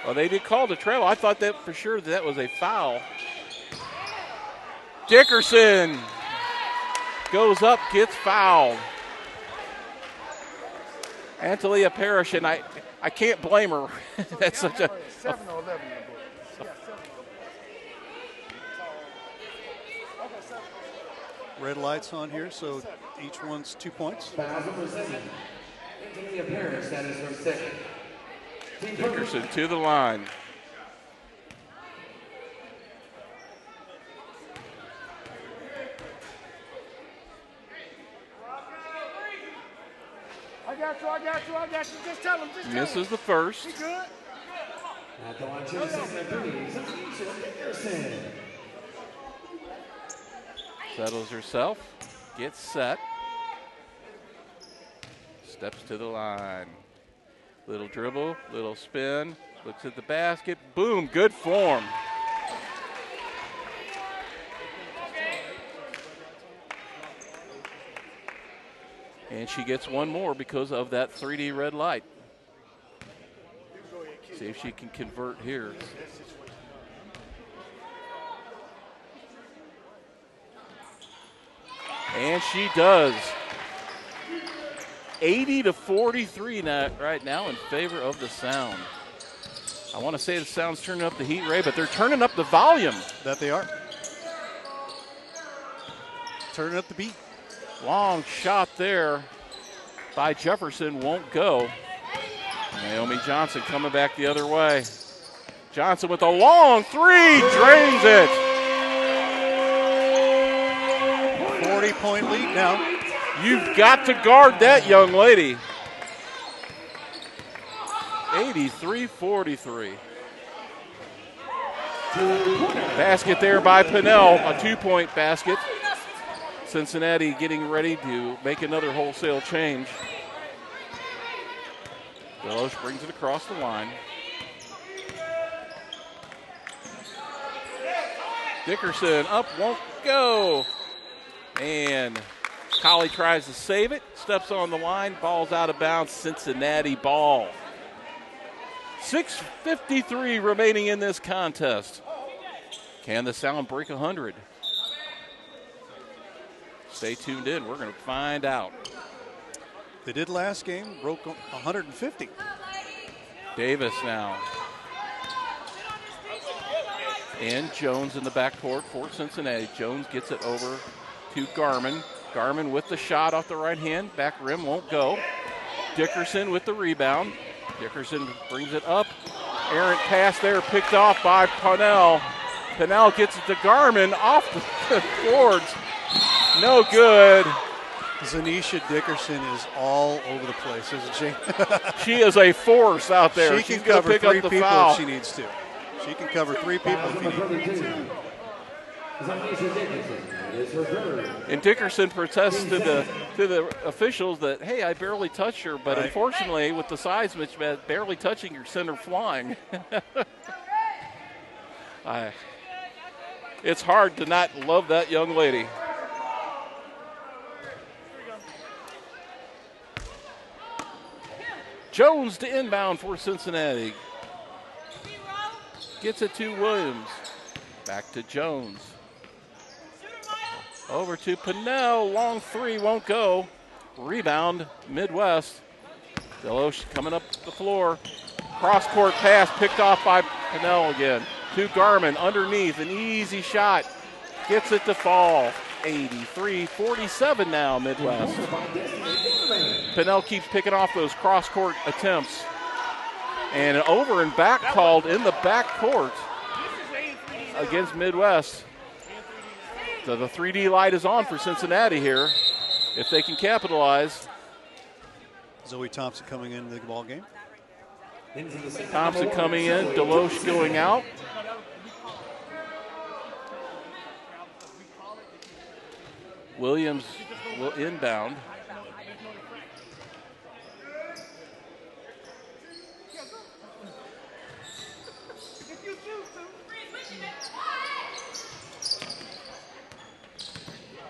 Well, they did call the trail. I thought that for sure that was a foul. Dickerson goes up, gets fouled. Antalia Parrish, and I can't blame her. That's such a 7 or 11. Red lights on here, so each one's 2 points. Antalia Parrish, that is her second. Dickerson to the line. I got you. Just tell him. Misses the first. He good. Settles herself. Gets set. Steps to the line. Little dribble, little spin. Looks at the basket. Boom, good form. And she gets one more because of that 3D red light. See if she can convert here. And she does. 80-43 right now in favor of the Sound. I want to say the Sound's turning up the heat, Ray, but they're turning up the volume. That they are. Turning up the beat. Long shot there by Jefferson, won't go. Naomi Johnson coming back the other way. Johnson with a long three, drains it. 40-point lead now. You've got to guard that young lady. 83-43. Basket there by Pinnell, a 2-point basket. Cincinnati getting ready to make another wholesale change. Deloche brings it across the line. Dickerson up, won't go. And Colley tries to save it, steps on the line, ball's out of bounds, Cincinnati ball. 6:53 remaining in this contest. Can the Sound break 100? Stay tuned in, we're going to find out. They did last game, broke 150. Davis now. And Jones in the backcourt for Cincinnati. Jones gets it over to Garmin. Garmin with the shot off the right hand. Back rim won't go. Dickerson with the rebound. Dickerson brings it up. Errant pass there picked off by Pinnell. Pinnell gets it to Garmin off the boards. No good. Zanisha Dickerson is all over the place, isn't she? She is a force out there. She can She's gonna cover pick up 3 the people foul. if she needs to. She can cover 3 people if you need to. And Dickerson protests to the officials that, hey, I barely touched her, but unfortunately, with the size mismatch, barely touching her sent her flying. It's hard to not love that young lady. Jones to inbound for Cincinnati. Gets it to Williams. Back to Jones. Over to Pinnell. Long three won't go. Rebound, Midwest. Deloche coming up the floor. Cross-court pass picked off by Pinnell again. To Garman underneath. An easy shot. Gets it to fall. 83-47 now, Midwest. Pinnell keeps picking off those cross-court attempts. And an over and back called in the back court against Midwest. So the 3D light is on for Cincinnati here. If they can capitalize. Zoe Thompson coming into the ball game. Thompson coming in, Deloche going out. Williams will inbound.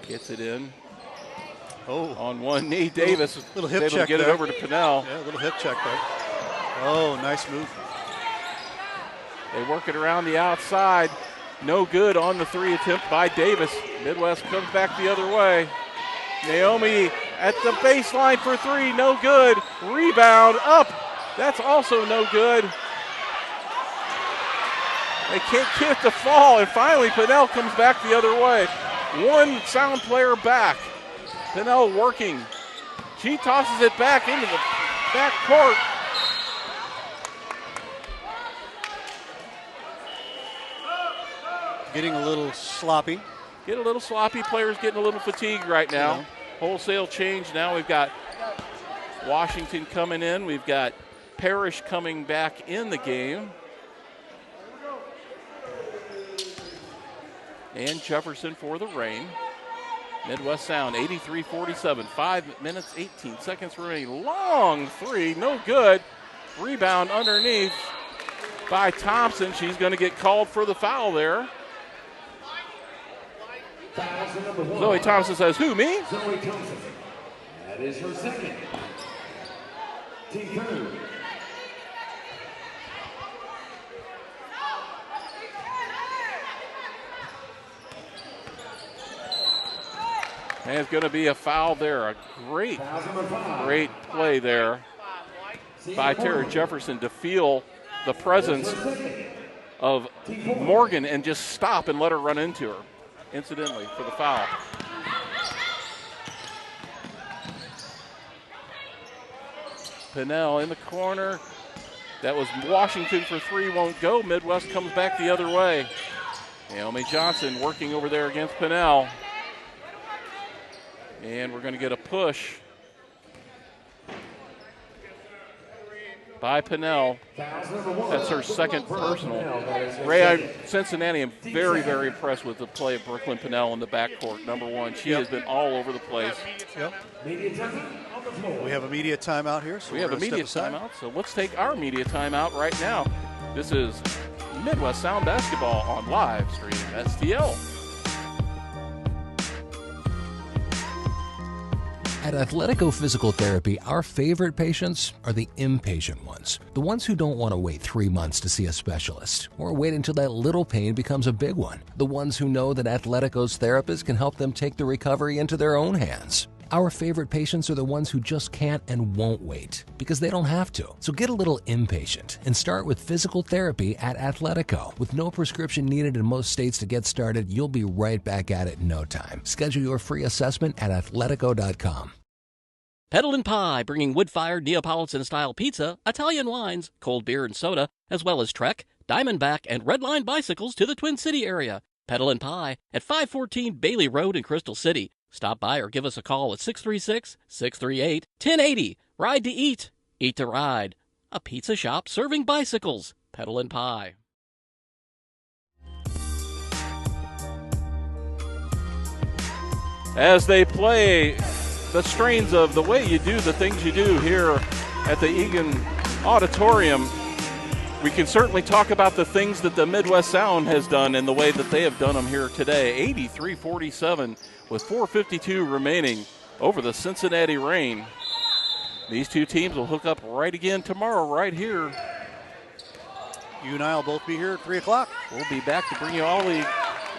Gets it in. Oh, on one knee, Davis little hip able check to get there. it over to Pinnell. Yeah, a little hip check there. Oh, nice move. They work it around the outside. No good on the three attempt by Davis. Midwest comes back the other way. Naomi at the baseline for three, no good. Rebound up, that's also no good. They can't get it to fall, and finally Pinnell comes back the other way. One sound player back. Pinnell working. She tosses it back into the back court. Getting a little sloppy. Get a little sloppy. Players getting a little fatigued right now. Yeah. Wholesale change. Now we've got Washington coming in. We've got Parrish coming back in the game. And Jefferson for the Reign. Midwest Sound, 83-47. 5 minutes, 18 seconds remaining. Long three, no good. Rebound underneath by Thompson. She's going to get called for the foul there. Zoe Thompson says, who, me? Zoe Thompson. That is her second. Team third. And it's going to be a foul there. A great play there by Tara Jefferson to feel the presence of Morgan and just stop and let her run into her, incidentally, for the foul. Pinnell in the corner. That was Washington for three, won't go. Midwest comes back the other way. Naomi Johnson working over there against Pinnell. And we're going to get a push by Pinnell. That's her second personal. Ray, Cincinnati, I'm very, very impressed with the play of Brooklyn Pinnell in the backcourt. Number one, she has been all over the place. Yep. We have a media timeout here. So we have a media timeout, so let's take our media timeout right now. This is Midwest Sound Basketball on live stream STL. At Athletico Physical Therapy, our favorite patients are the impatient ones. The ones who don't want to wait 3 months to see a specialist, or wait until that little pain becomes a big one. The ones who know that Athletico's therapists can help them take the recovery into their own hands. Our favorite patients are the ones who just can't and won't wait, because they don't have to. So get a little impatient and start with physical therapy at Athletico. With no prescription needed in most states to get started, you'll be right back at it in no time. Schedule your free assessment at athletico.com. Petalin Pie, bringing wood-fired Neapolitan-style pizza, Italian wines, cold beer and soda, as well as Trek, Diamondback, and Redline bicycles to the Twin City area. Petalin Pie at 514 Bailey Road in Crystal City. Stop by or give us a call at 636-638-1080. Ride to eat, eat to ride. A pizza shop serving bicycles. Petalin Pie. As they play the strains of the way you do the things you do here at the Egan Auditorium, we can certainly talk about the things that the Midwest Sound has done and the way that they have done them here today. 83-47 with 4:52 remaining over the Cincinnati Reign. These two teams will hook up right again tomorrow, right here. You and I will both be here at 3 o'clock. We'll be back to bring you all the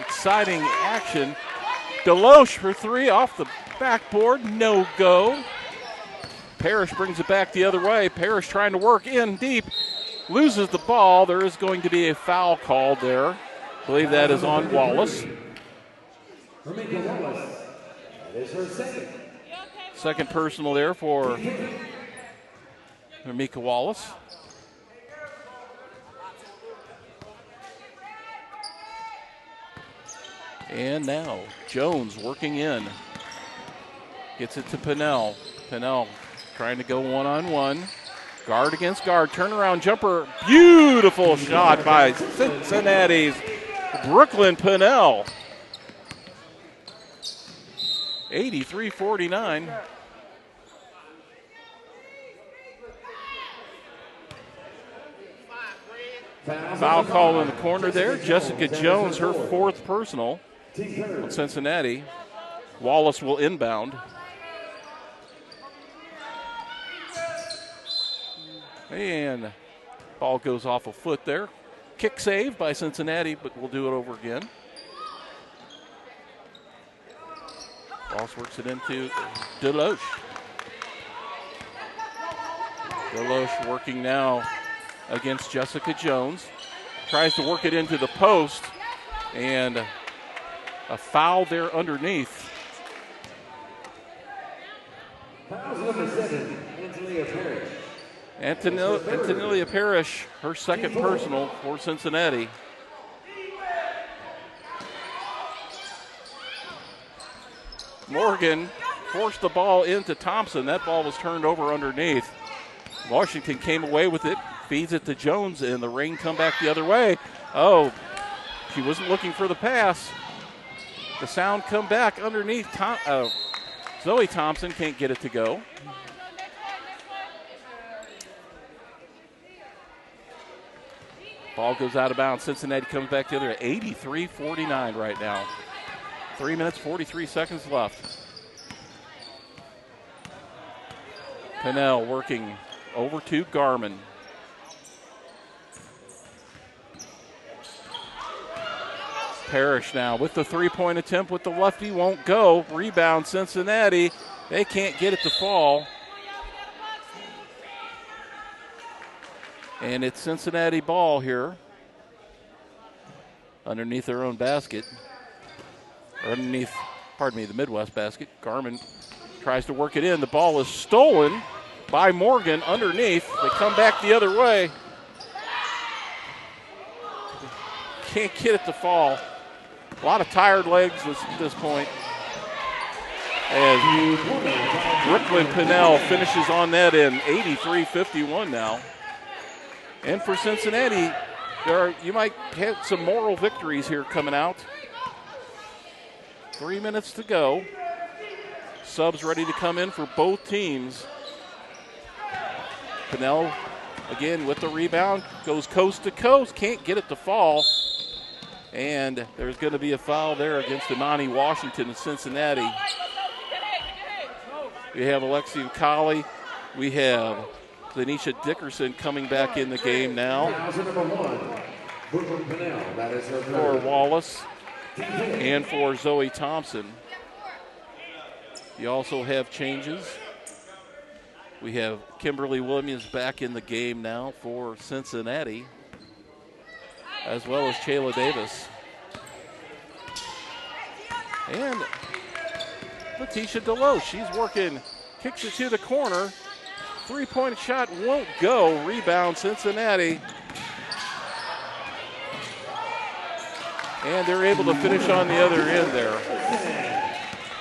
exciting action. Deloche for three off the backboard, no go. Parrish brings it back the other way. Parrish trying to work in deep, loses the ball. There is going to be a foul called there. I believe that is on Wallace. Second personal there for Ramika Wallace. And now Jones working in. Gets it to Pinnell. Pinnell trying to go one-on-one. Guard against guard. Turnaround jumper. Beautiful shot by Cincinnati's Brooklyn Pinnell. 83-49. Foul call in the corner there. Jessica Jones, her fourth personal on Cincinnati. Wallace will inbound. And ball goes off a foot there. Kick save by Cincinnati, but we'll do it over again. Wallace works it into Deloche. Deloche working now against Jessica Jones. Tries to work it into the post, and a foul there underneath. Fouls number 7, Antonia Parrish. Antonia Parrish, her second personal for Cincinnati. Morgan forced the ball into Thompson. That ball was turned over underneath. Washington came away with it, feeds it to Jones, and the Reign come back the other way. Oh, she wasn't looking for the pass. The sound come back underneath. Zoe Thompson can't get it to go. Ball goes out of bounds. Cincinnati comes back the other at 83-49 right now. 3 minutes, 43 seconds left. Pinnell working over to Garmin. Parrish now with the three-point attempt with the lefty, won't go. Rebound Cincinnati. They can't get it to fall. And it's Cincinnati ball here underneath their own basket. Or underneath, pardon me, the Midwest basket. Garmin tries to work it in. The ball is stolen by Morgan underneath. They come back the other way. Can't get it to fall. A lot of tired legs at this point. As Brooklyn Pinnell finishes on that end, 83-51 now. And for Cincinnati, you might have some moral victories here coming out. 3 minutes to go. Subs ready to come in for both teams. Pinnell again with the rebound, goes coast to coast, can't get it to fall. And there's going to be a foul there against Imani Washington in Cincinnati. We have Alexia Colley. We have Lanisha Dickerson coming back in the game now for Wallace and for Zoe Thompson. You also have changes. We have Kimberly Williams back in the game now for Cincinnati, as well as Chayla Davis. And Letitia Deloche, she's working, kicks it to the corner. Three-point shot won't go. Rebound Cincinnati. And they're able to finish on the other end there.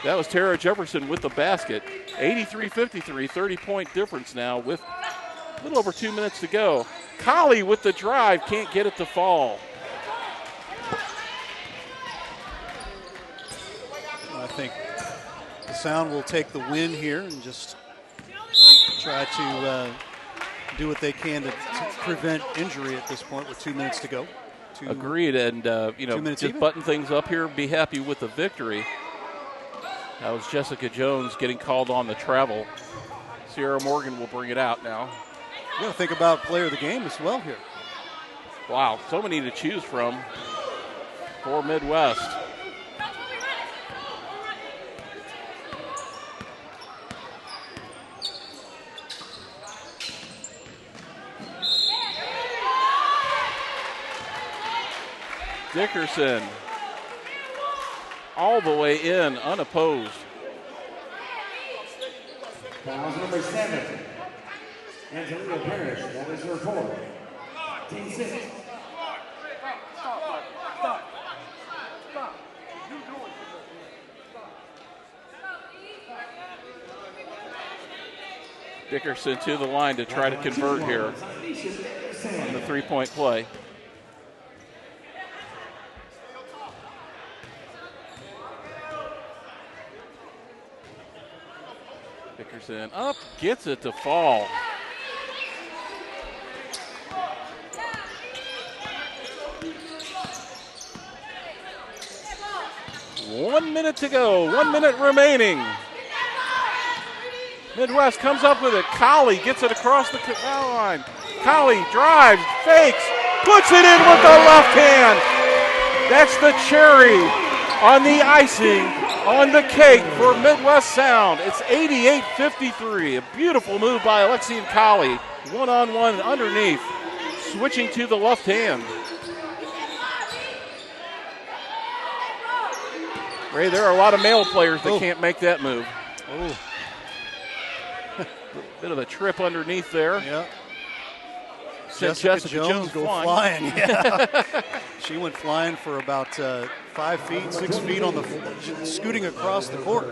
That was Tara Jefferson with the basket. 83-53, 30-point difference now with a little over 2 minutes to go. Colley with the drive, can't get it to fall. I think the Sound will take the win here and just try to do what they can to prevent injury at this point with 2 minutes to go. Agreed, and just even? Button things up here, be happy with the victory. That was Jessica Jones getting called on the travel. Sierra Morgan will bring it out now. You got to think about player of the game as well here. Wow, so many to choose from for Midwest. Dickerson all the way in, unopposed. Fouls number 7. Angelina Parrish, that is her 4th. Team 6. Dickerson to the line to try to convert here on the three-point play. Dickerson up, gets it to fall. One minute to go, 1 minute remaining. Midwest comes up with it. Colley gets it across the foul line. Colley drives, fakes, puts it in with the left hand. That's the cherry on the icing on the cake for Midwest Sound. It's 88-53. A beautiful move by Alexian Colley. One-on-one underneath, switching to the left hand. Ray, there are a lot of male players that can't make that move. Oh. Bit of a trip underneath there. Yeah. Sent Jessica Jones go flying. Yeah. She went flying for about 5 feet, 6 feet on the scooting across the court.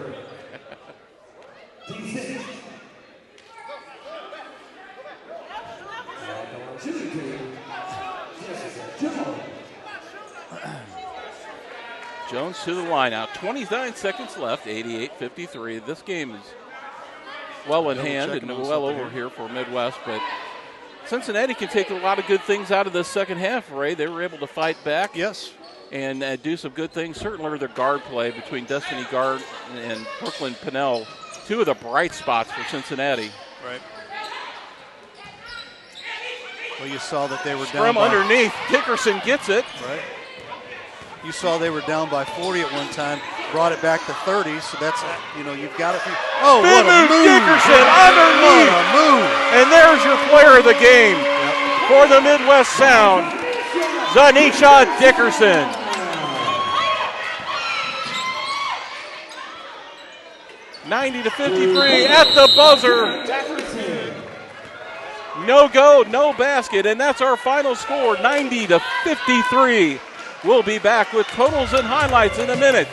Jones to the line out. 29 seconds left, 88-53. This game is well in hand and well over here for Midwest, but Cincinnati can take a lot of good things out of the second half, Ray. They were able to fight back. Yes. And do some good things. Certainly their guard play between Destiny Guard and Brooklyn Pinnell, two of the bright spots for Cincinnati. Right. Well, you saw that they were down from underneath. Dickerson gets it. Right. You saw they were down by 40 at one time, brought it back to 30, so that's, you've got to be. Oh, what a move. Dickerson underneath. What a move. And there's your player of the game for the Midwest Sound, Zanisha Dickerson. $90-53 at the buzzer. No go, no basket, and that's our final score, 90-53. We'll be back with totals and highlights in a minute.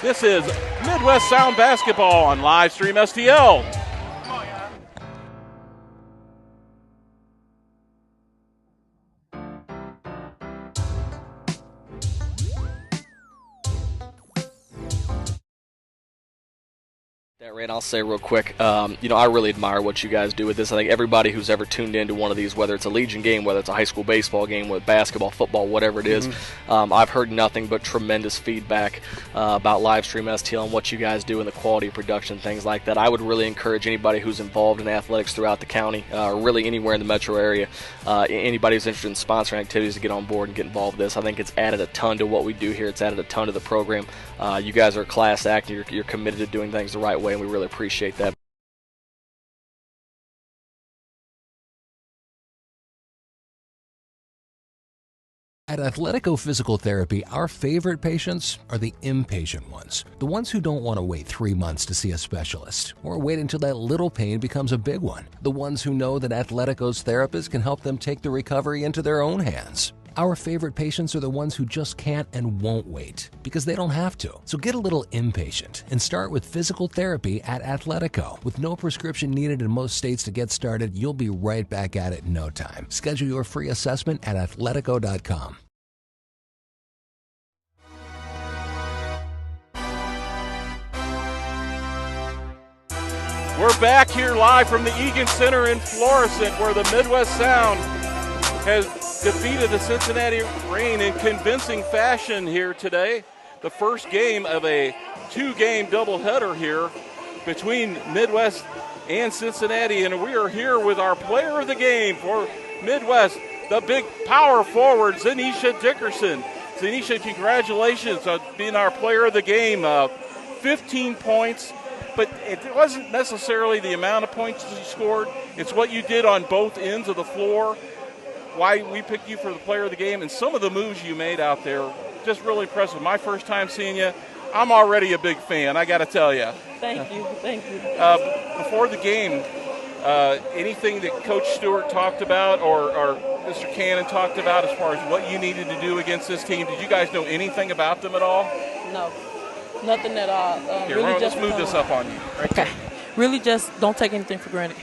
This is Midwest Sound Basketball on Livestream STL. And I'll say real quick, I really admire what you guys do with this. I think everybody who's ever tuned into one of these, whether it's a Legion game, whether it's a high school baseball game, with basketball, football, whatever it is, I've heard nothing but tremendous feedback about Livestream STL and what you guys do and the quality of production, things like that. I would really encourage anybody who's involved in athletics throughout the county, or really anywhere in the metro area, anybody who's interested in sponsoring activities to get on board and get involved with this. I think it's added a ton to what we do here. It's added a ton to the program. You guys are a class act. You're committed to doing things the right way, and we really appreciate that. At Athletico Physical Therapy, our favorite patients are the impatient ones. The ones who don't want to wait 3 months to see a specialist, or wait until that little pain becomes a big one. The ones who know that Athletico's therapists can help them take the recovery into their own hands. Our favorite patients are the ones who just can't and won't wait, because they don't have to. So get a little impatient and start with physical therapy at Athletico. With no prescription needed in most states to get started, you'll be right back at it in no time. Schedule your free assessment at athletico.com. We're back here live from the Egan Center in Florissant, where the Midwest Sound has defeated the Cincinnati Reign in convincing fashion here today. The first game of a 2-game doubleheader here between Midwest and Cincinnati. And we are here with our player of the game for Midwest, the big power forward, Zanisha Dickerson. Zanisha, congratulations on being our player of the game. 15 points, but it wasn't necessarily the amount of points you scored. It's what you did on both ends of the floor. Why we picked you for the player of the game, and some of the moves you made out there, just really impressive. My first time seeing you, I'm already a big fan, I got to tell you. Thank you. Before the game, anything that Coach Stewart talked about or Mr. Cannon talked about as far as what you needed to do against this team, did you guys know anything about them at all? No, nothing at all. Here, really let's move this up on you. Right okay. there. Really just don't take anything for granted.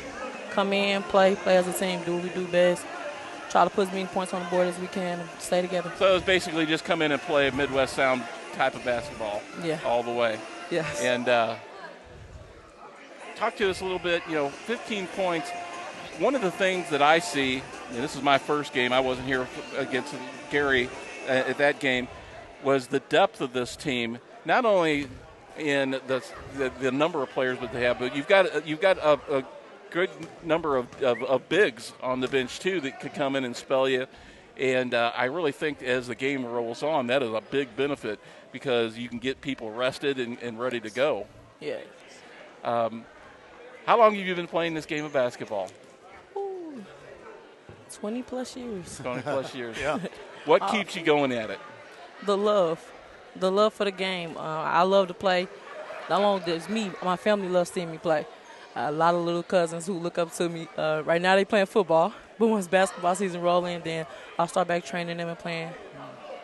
Come in, play as a team, do what we do best. Try to put as many points on the board as we can and stay together. So it was basically just come in and play a Midwest Sound type of basketball all the way. Yes. And talk to us a little bit, 15 points. One of the things that I see, and this is my first game, I wasn't here against Gary at that game, was the depth of this team, not only in the number of players that they have, but you've got a good number of bigs on the bench, too, that could come in and spell you. And I really think as the game rolls on, that is a big benefit because you can get people rested and ready to go. Yeah. How long have you been playing this game of basketball? 20-plus years. 20-plus years. Yeah. What keeps you going at it? The love for the game. I love to play. Not only does me, my family loves seeing me play. A lot of little cousins who look up to me. Right now they playing football, but once basketball season roll in, then I'll start back training them and playing.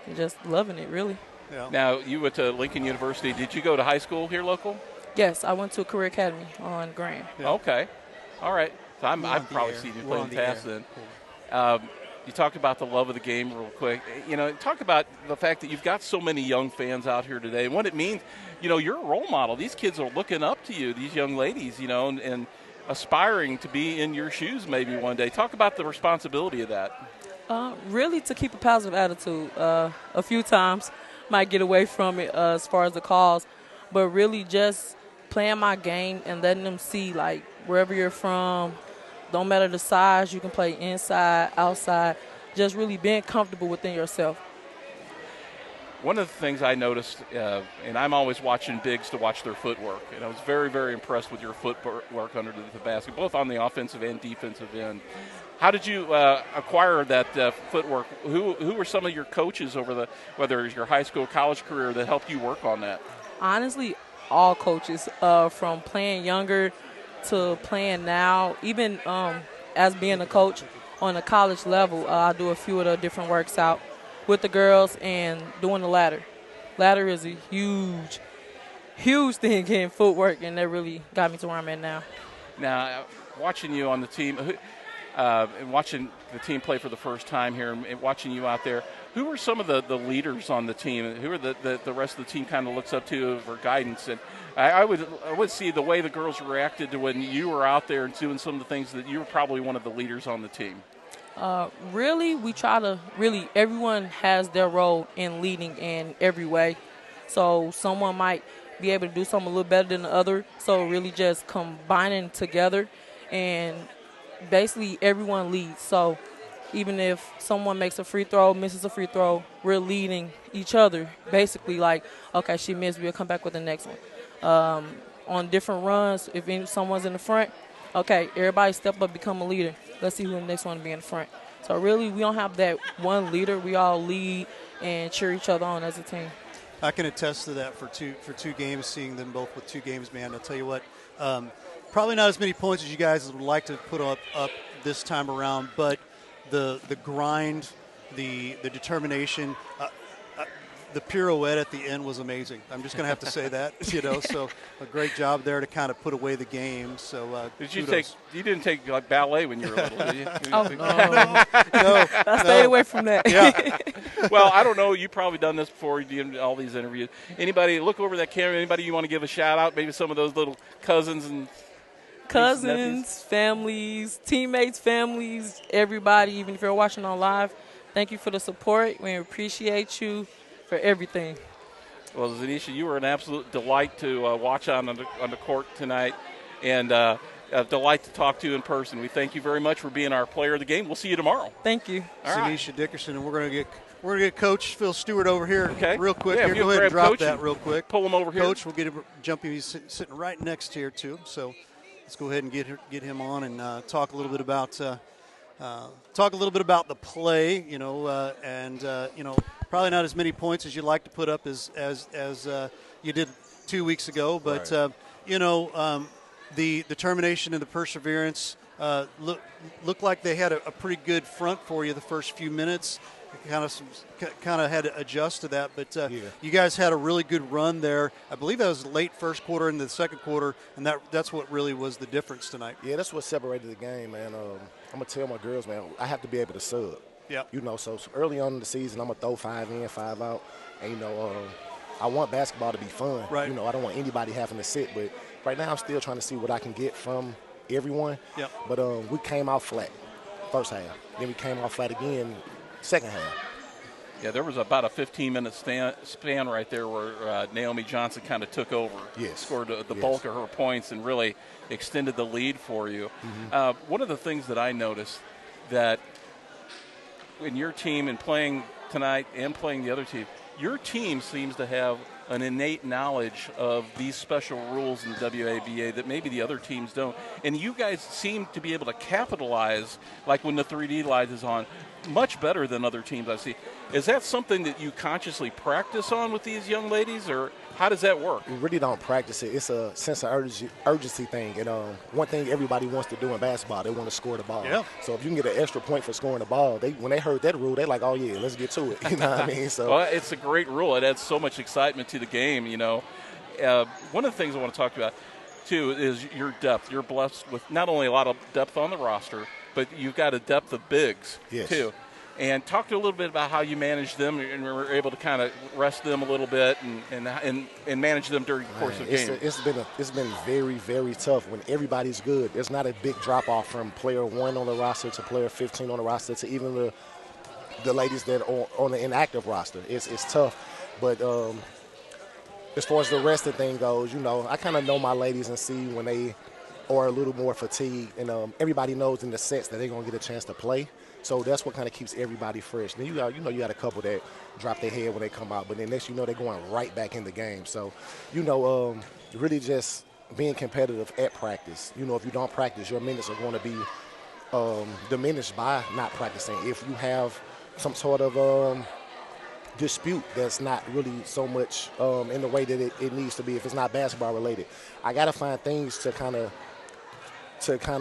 And just loving it, really. Yeah. Now, you went to Lincoln University. Did you go to high school here local? Yes, I went to a career academy on Grand. Yeah. Okay. All right. So I've probably seen you playing fast then. You talked about the love of the game real quick. Talk about the fact that you've got so many young fans out here today and what it means. You're a role model. These kids are looking up to you, these young ladies, and aspiring to be in your shoes maybe one day. Talk about the responsibility of that. Really to keep a positive attitude. A few times might get away from it as far as the calls, but really just playing my game and letting them see, like, wherever you're from, don't matter the size, you can play inside, outside, just really being comfortable within yourself. One of the things I noticed, and I'm always watching bigs to watch their footwork, and I was very, very impressed with your footwork under the basket, both on the offensive and defensive end. How did you acquire that footwork? Who were some of your coaches whether it's your high school, college career, that helped you work on that? Honestly, all coaches, from playing younger to playing now, even as being a coach on a college level, I do a few of the different works out with the girls and doing the ladder. Ladder is a huge thing in footwork, and that really got me to where I'm at now. Now, watching you on the team, and watching the team play for the first time here and watching you out there, who are some of the leaders on the team? Who are the rest of the team kind of looks up to for guidance? And I would see the way the girls reacted to when you were out there and doing some of the things that you were probably one of the leaders on the team. Really, we try to everyone has their role in leading in every way. So someone might be able to do something a little better than the other. So really just combining together and basically everyone leads. So even if someone makes a free throw, misses a free throw, we're leading each other. Basically like, okay, she missed, we'll come back with the next one. On different runs, if someone's in the front, okay, everybody step up, become a leader. Let's see who the next one to be in the front. So really, we don't have that one leader. We all lead and cheer each other on as a team. I can attest to that for two games, seeing them both with 2 games, man. I'll tell you what, probably not as many points as you guys would like to put up this time around, but the grind, the determination, the pirouette at the end was amazing. I'm just going to have to say that, so a great job there to kind of put away the game. So you didn't take like ballet when you were little, did you? No. I stayed away from that. Yeah. Well, I don't know. You've probably done this before. You did all these interviews. Anybody, look over that camera. Anybody you want to give a shout out? Maybe some of those little cousins, families, teammates, families, everybody, even if you're watching on live. Thank you for the support. We appreciate you for everything. Well, Zanisha, you were an absolute delight to watch on the court tonight. And a delight to talk to you in person. We thank you very much for being our player of the game. We'll see you tomorrow. Thank you. All right. Sinisha Dickerson, and we're gonna get Coach Phil Stewart over here real quick. Yeah, Here, go ahead and drop that real quick. Pull him over here. Coach, we'll get him jumping. He's sitting right next here too. So let's go ahead and get him on and talk a little bit about the play. You know, and you know, probably not as many points as you'd like to put up as you did 2 weeks ago, but you know, the determination and the perseverance looked like they had a pretty good front for you the first few minutes. Kind of had to adjust to that, but you guys had a really good run there. I believe that was late first quarter into the second quarter, and that's what really was the difference tonight. Yeah, that's what separated the game, man. I'm gonna tell my girls, man, I have to be able to sub. Yeah. You know, so early on in the season, I'm gonna throw 5 in, 5 out, and you know, I want basketball to be fun. Right. You know, I don't want anybody having to sit, but right now I'm still trying to see what I can get from everyone. Yep. But we came out flat first half. Then we came out flat again second half. Yeah, there was about a 15-minute span right there where Naomi Johnson kind of took over, scored the bulk of her points, and really extended the lead for you. Mm-hmm. One of the things that I noticed that in your team and playing tonight and playing the other team, your team seems to have an innate knowledge of these special rules in the WABA that maybe the other teams don't. And you guys seem to be able to capitalize, like when the 3D light is on, much better than other teams I see. Is that something that you consciously practice on with these young ladies, or how does that work? We really don't practice it. It's a sense of urgency thing. And one thing everybody wants to do in basketball, they want to score the ball. Yeah. So if you can get an extra point for scoring the ball, when they heard that rule, they're like, oh, yeah, let's get to it. You know what I mean? So well, it's a great rule. It adds so much excitement to the game, you know. One of the things I want to talk about, too, is your depth. You're blessed with not only a lot of depth on the roster, but you've got a depth of bigs, too. And talk to a little bit about how you manage them and were able to kind of rest them a little bit and manage them during the course of the game. It's been very, very tough when everybody's good. There's not a big drop-off from player 1 on the roster to player 15 on the roster to even the ladies that are on the inactive roster. It's tough. But as far as the rest of the thing goes, you know, I kind of know my ladies and see when they are a little more fatigued. And everybody knows in the sets that they're going to get a chance to play. So that's what kind of keeps everybody fresh. Then you got a couple that drop their head when they come out, but then next you know they're going right back in the game. So, you know, really just being competitive at practice. You know, if you don't practice, your minutes are going to be diminished by not practicing. If you have some sort of dispute that's not really so much in the way that it needs to be, if it's not basketball related, I got to find things to kind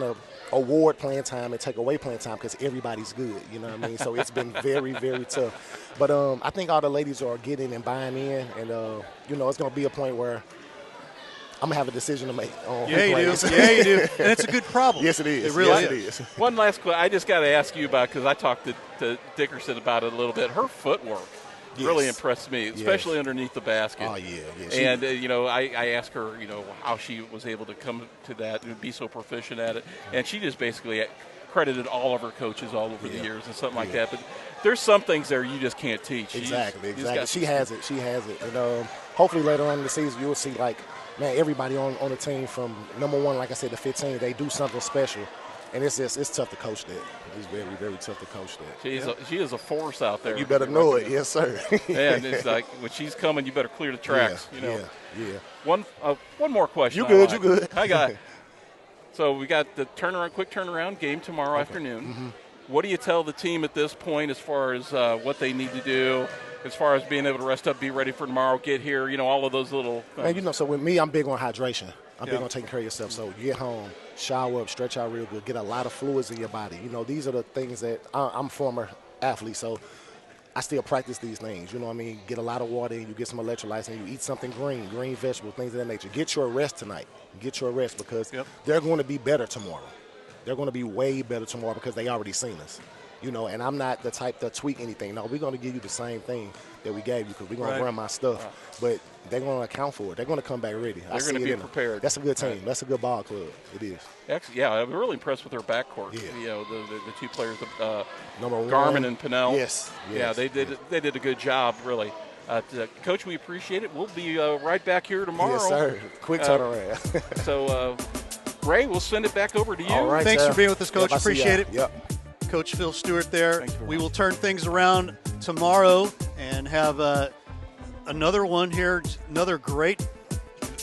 of award playing time and take away playing time because everybody's good, you know what I mean? So it's been very, very tough. But I think all the ladies are getting and buying in, and, you know, it's going to be a point where I'm going to have a decision to make. Yeah, you do. Yeah, you do. And it's a good problem. Yes, it is. It really is. One last question. I just got to ask you about, because I talked to Dickerson about it a little bit, her footwork. Really impressed me, especially underneath the basket. Oh, yeah. And, you know, I asked her, you know, how she was able to come to that and be so proficient at it. And she just basically credited all of her coaches all over the years and something like that. But there's some things there you just can't teach. Exactly. She has it. And hopefully later on in the season you'll see, like, man, everybody on the team from number 1, like I said, to 15, they do something special. And it's tough to coach that. It's very, very tough to coach that. She is a force out there. You better know it. Yes, sir. And it's like when she's coming, you better clear the tracks. Yeah, you know. Yeah. One more question. You good? You good? I got it. So we got the quick turnaround game tomorrow afternoon. Mm-hmm. What do you tell the team at this point as far as what they need to do, as far as being able to rest up, be ready for tomorrow, get here, you know, all of those little things? Man, you know, so with me, I'm big on hydration. I'm big on taking care of yourself. So you get home, shower up, stretch out real good, get a lot of fluids in your body. You know, these are the things that I'm a former athlete, so I still practice these things. You know what I mean? Get a lot of water in, you get some electrolytes, and you eat something green vegetables, things of that nature. Get your rest tonight. Get your rest because they're going to be better tomorrow. They're going to be way better tomorrow because they already seen us. You know, and I'm not the type to tweak anything. No, we're going to give you the same thing that we gave you because we're going to run my stuff. But they're going to account for it. They're going to come back ready. They're going to be prepared. That's a good team. That's a good ball club. It is. Yeah, I'm really impressed with their backcourt. Yeah. You know, the two players, number 1, Garmin and Pinnell. Yes. Yeah, they did a good job, really. Coach, we appreciate it. We'll be right back here tomorrow. Yes, sir. Quick turnaround. So Ray, we'll send it back over to you. All right, Thanks for being with us, Coach. Yep, Appreciate it. Yep. Coach Phil Stewart there. Thank you very We much. will turn things around tomorrow and have another one here, another great,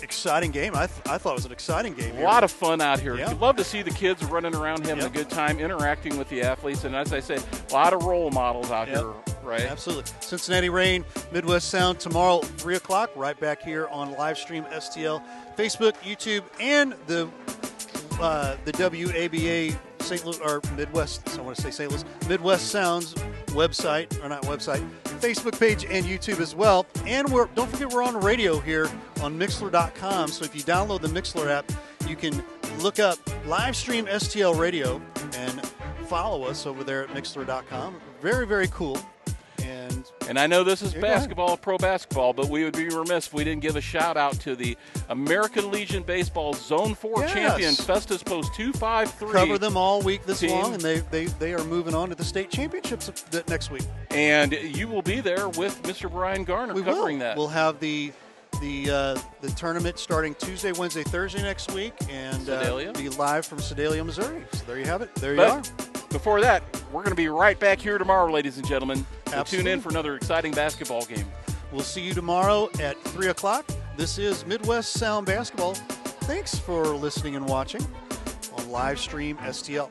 exciting game. I thought it was an exciting game. A lot of fun out here. Yeah. You'd love to see the kids running around having a good time, interacting with the athletes, and as I say, a lot of role models out here, right? Absolutely. Cincinnati Rain, Midwest Sound tomorrow, 3 o'clock, right back here on live stream STL, Facebook, YouTube, and the WABA St. Louis or Midwest. I want to say St. Louis Midwest Sounds website, or not website, Facebook page and YouTube as well. And don't forget we're on radio here on Mixler.com. So if you download the Mixler app, you can look up live stream STL Radio and follow us over there at Mixler.com. Very, very cool. And I know this is Yeah, basketball, pro basketball, but we would be remiss if we didn't give a shout out to the American Legion Baseball Zone 4 champion, Festus Post 253. Cover them all week this team. long, and they are moving on to the state championships next week. And you will be there with Mr. Brian Garner covering that. We'll have the tournament starting Tuesday, Wednesday, Thursday next week, and Sedalia. be live from Sedalia, Missouri. So there you have it. There you But are. before that, we're going to be right back here tomorrow, ladies and gentlemen. So Absolutely. tune in for another exciting basketball game. We'll see you tomorrow at 3 o'clock. This is Midwest Sound Basketball. Thanks for listening and watching on live stream STL.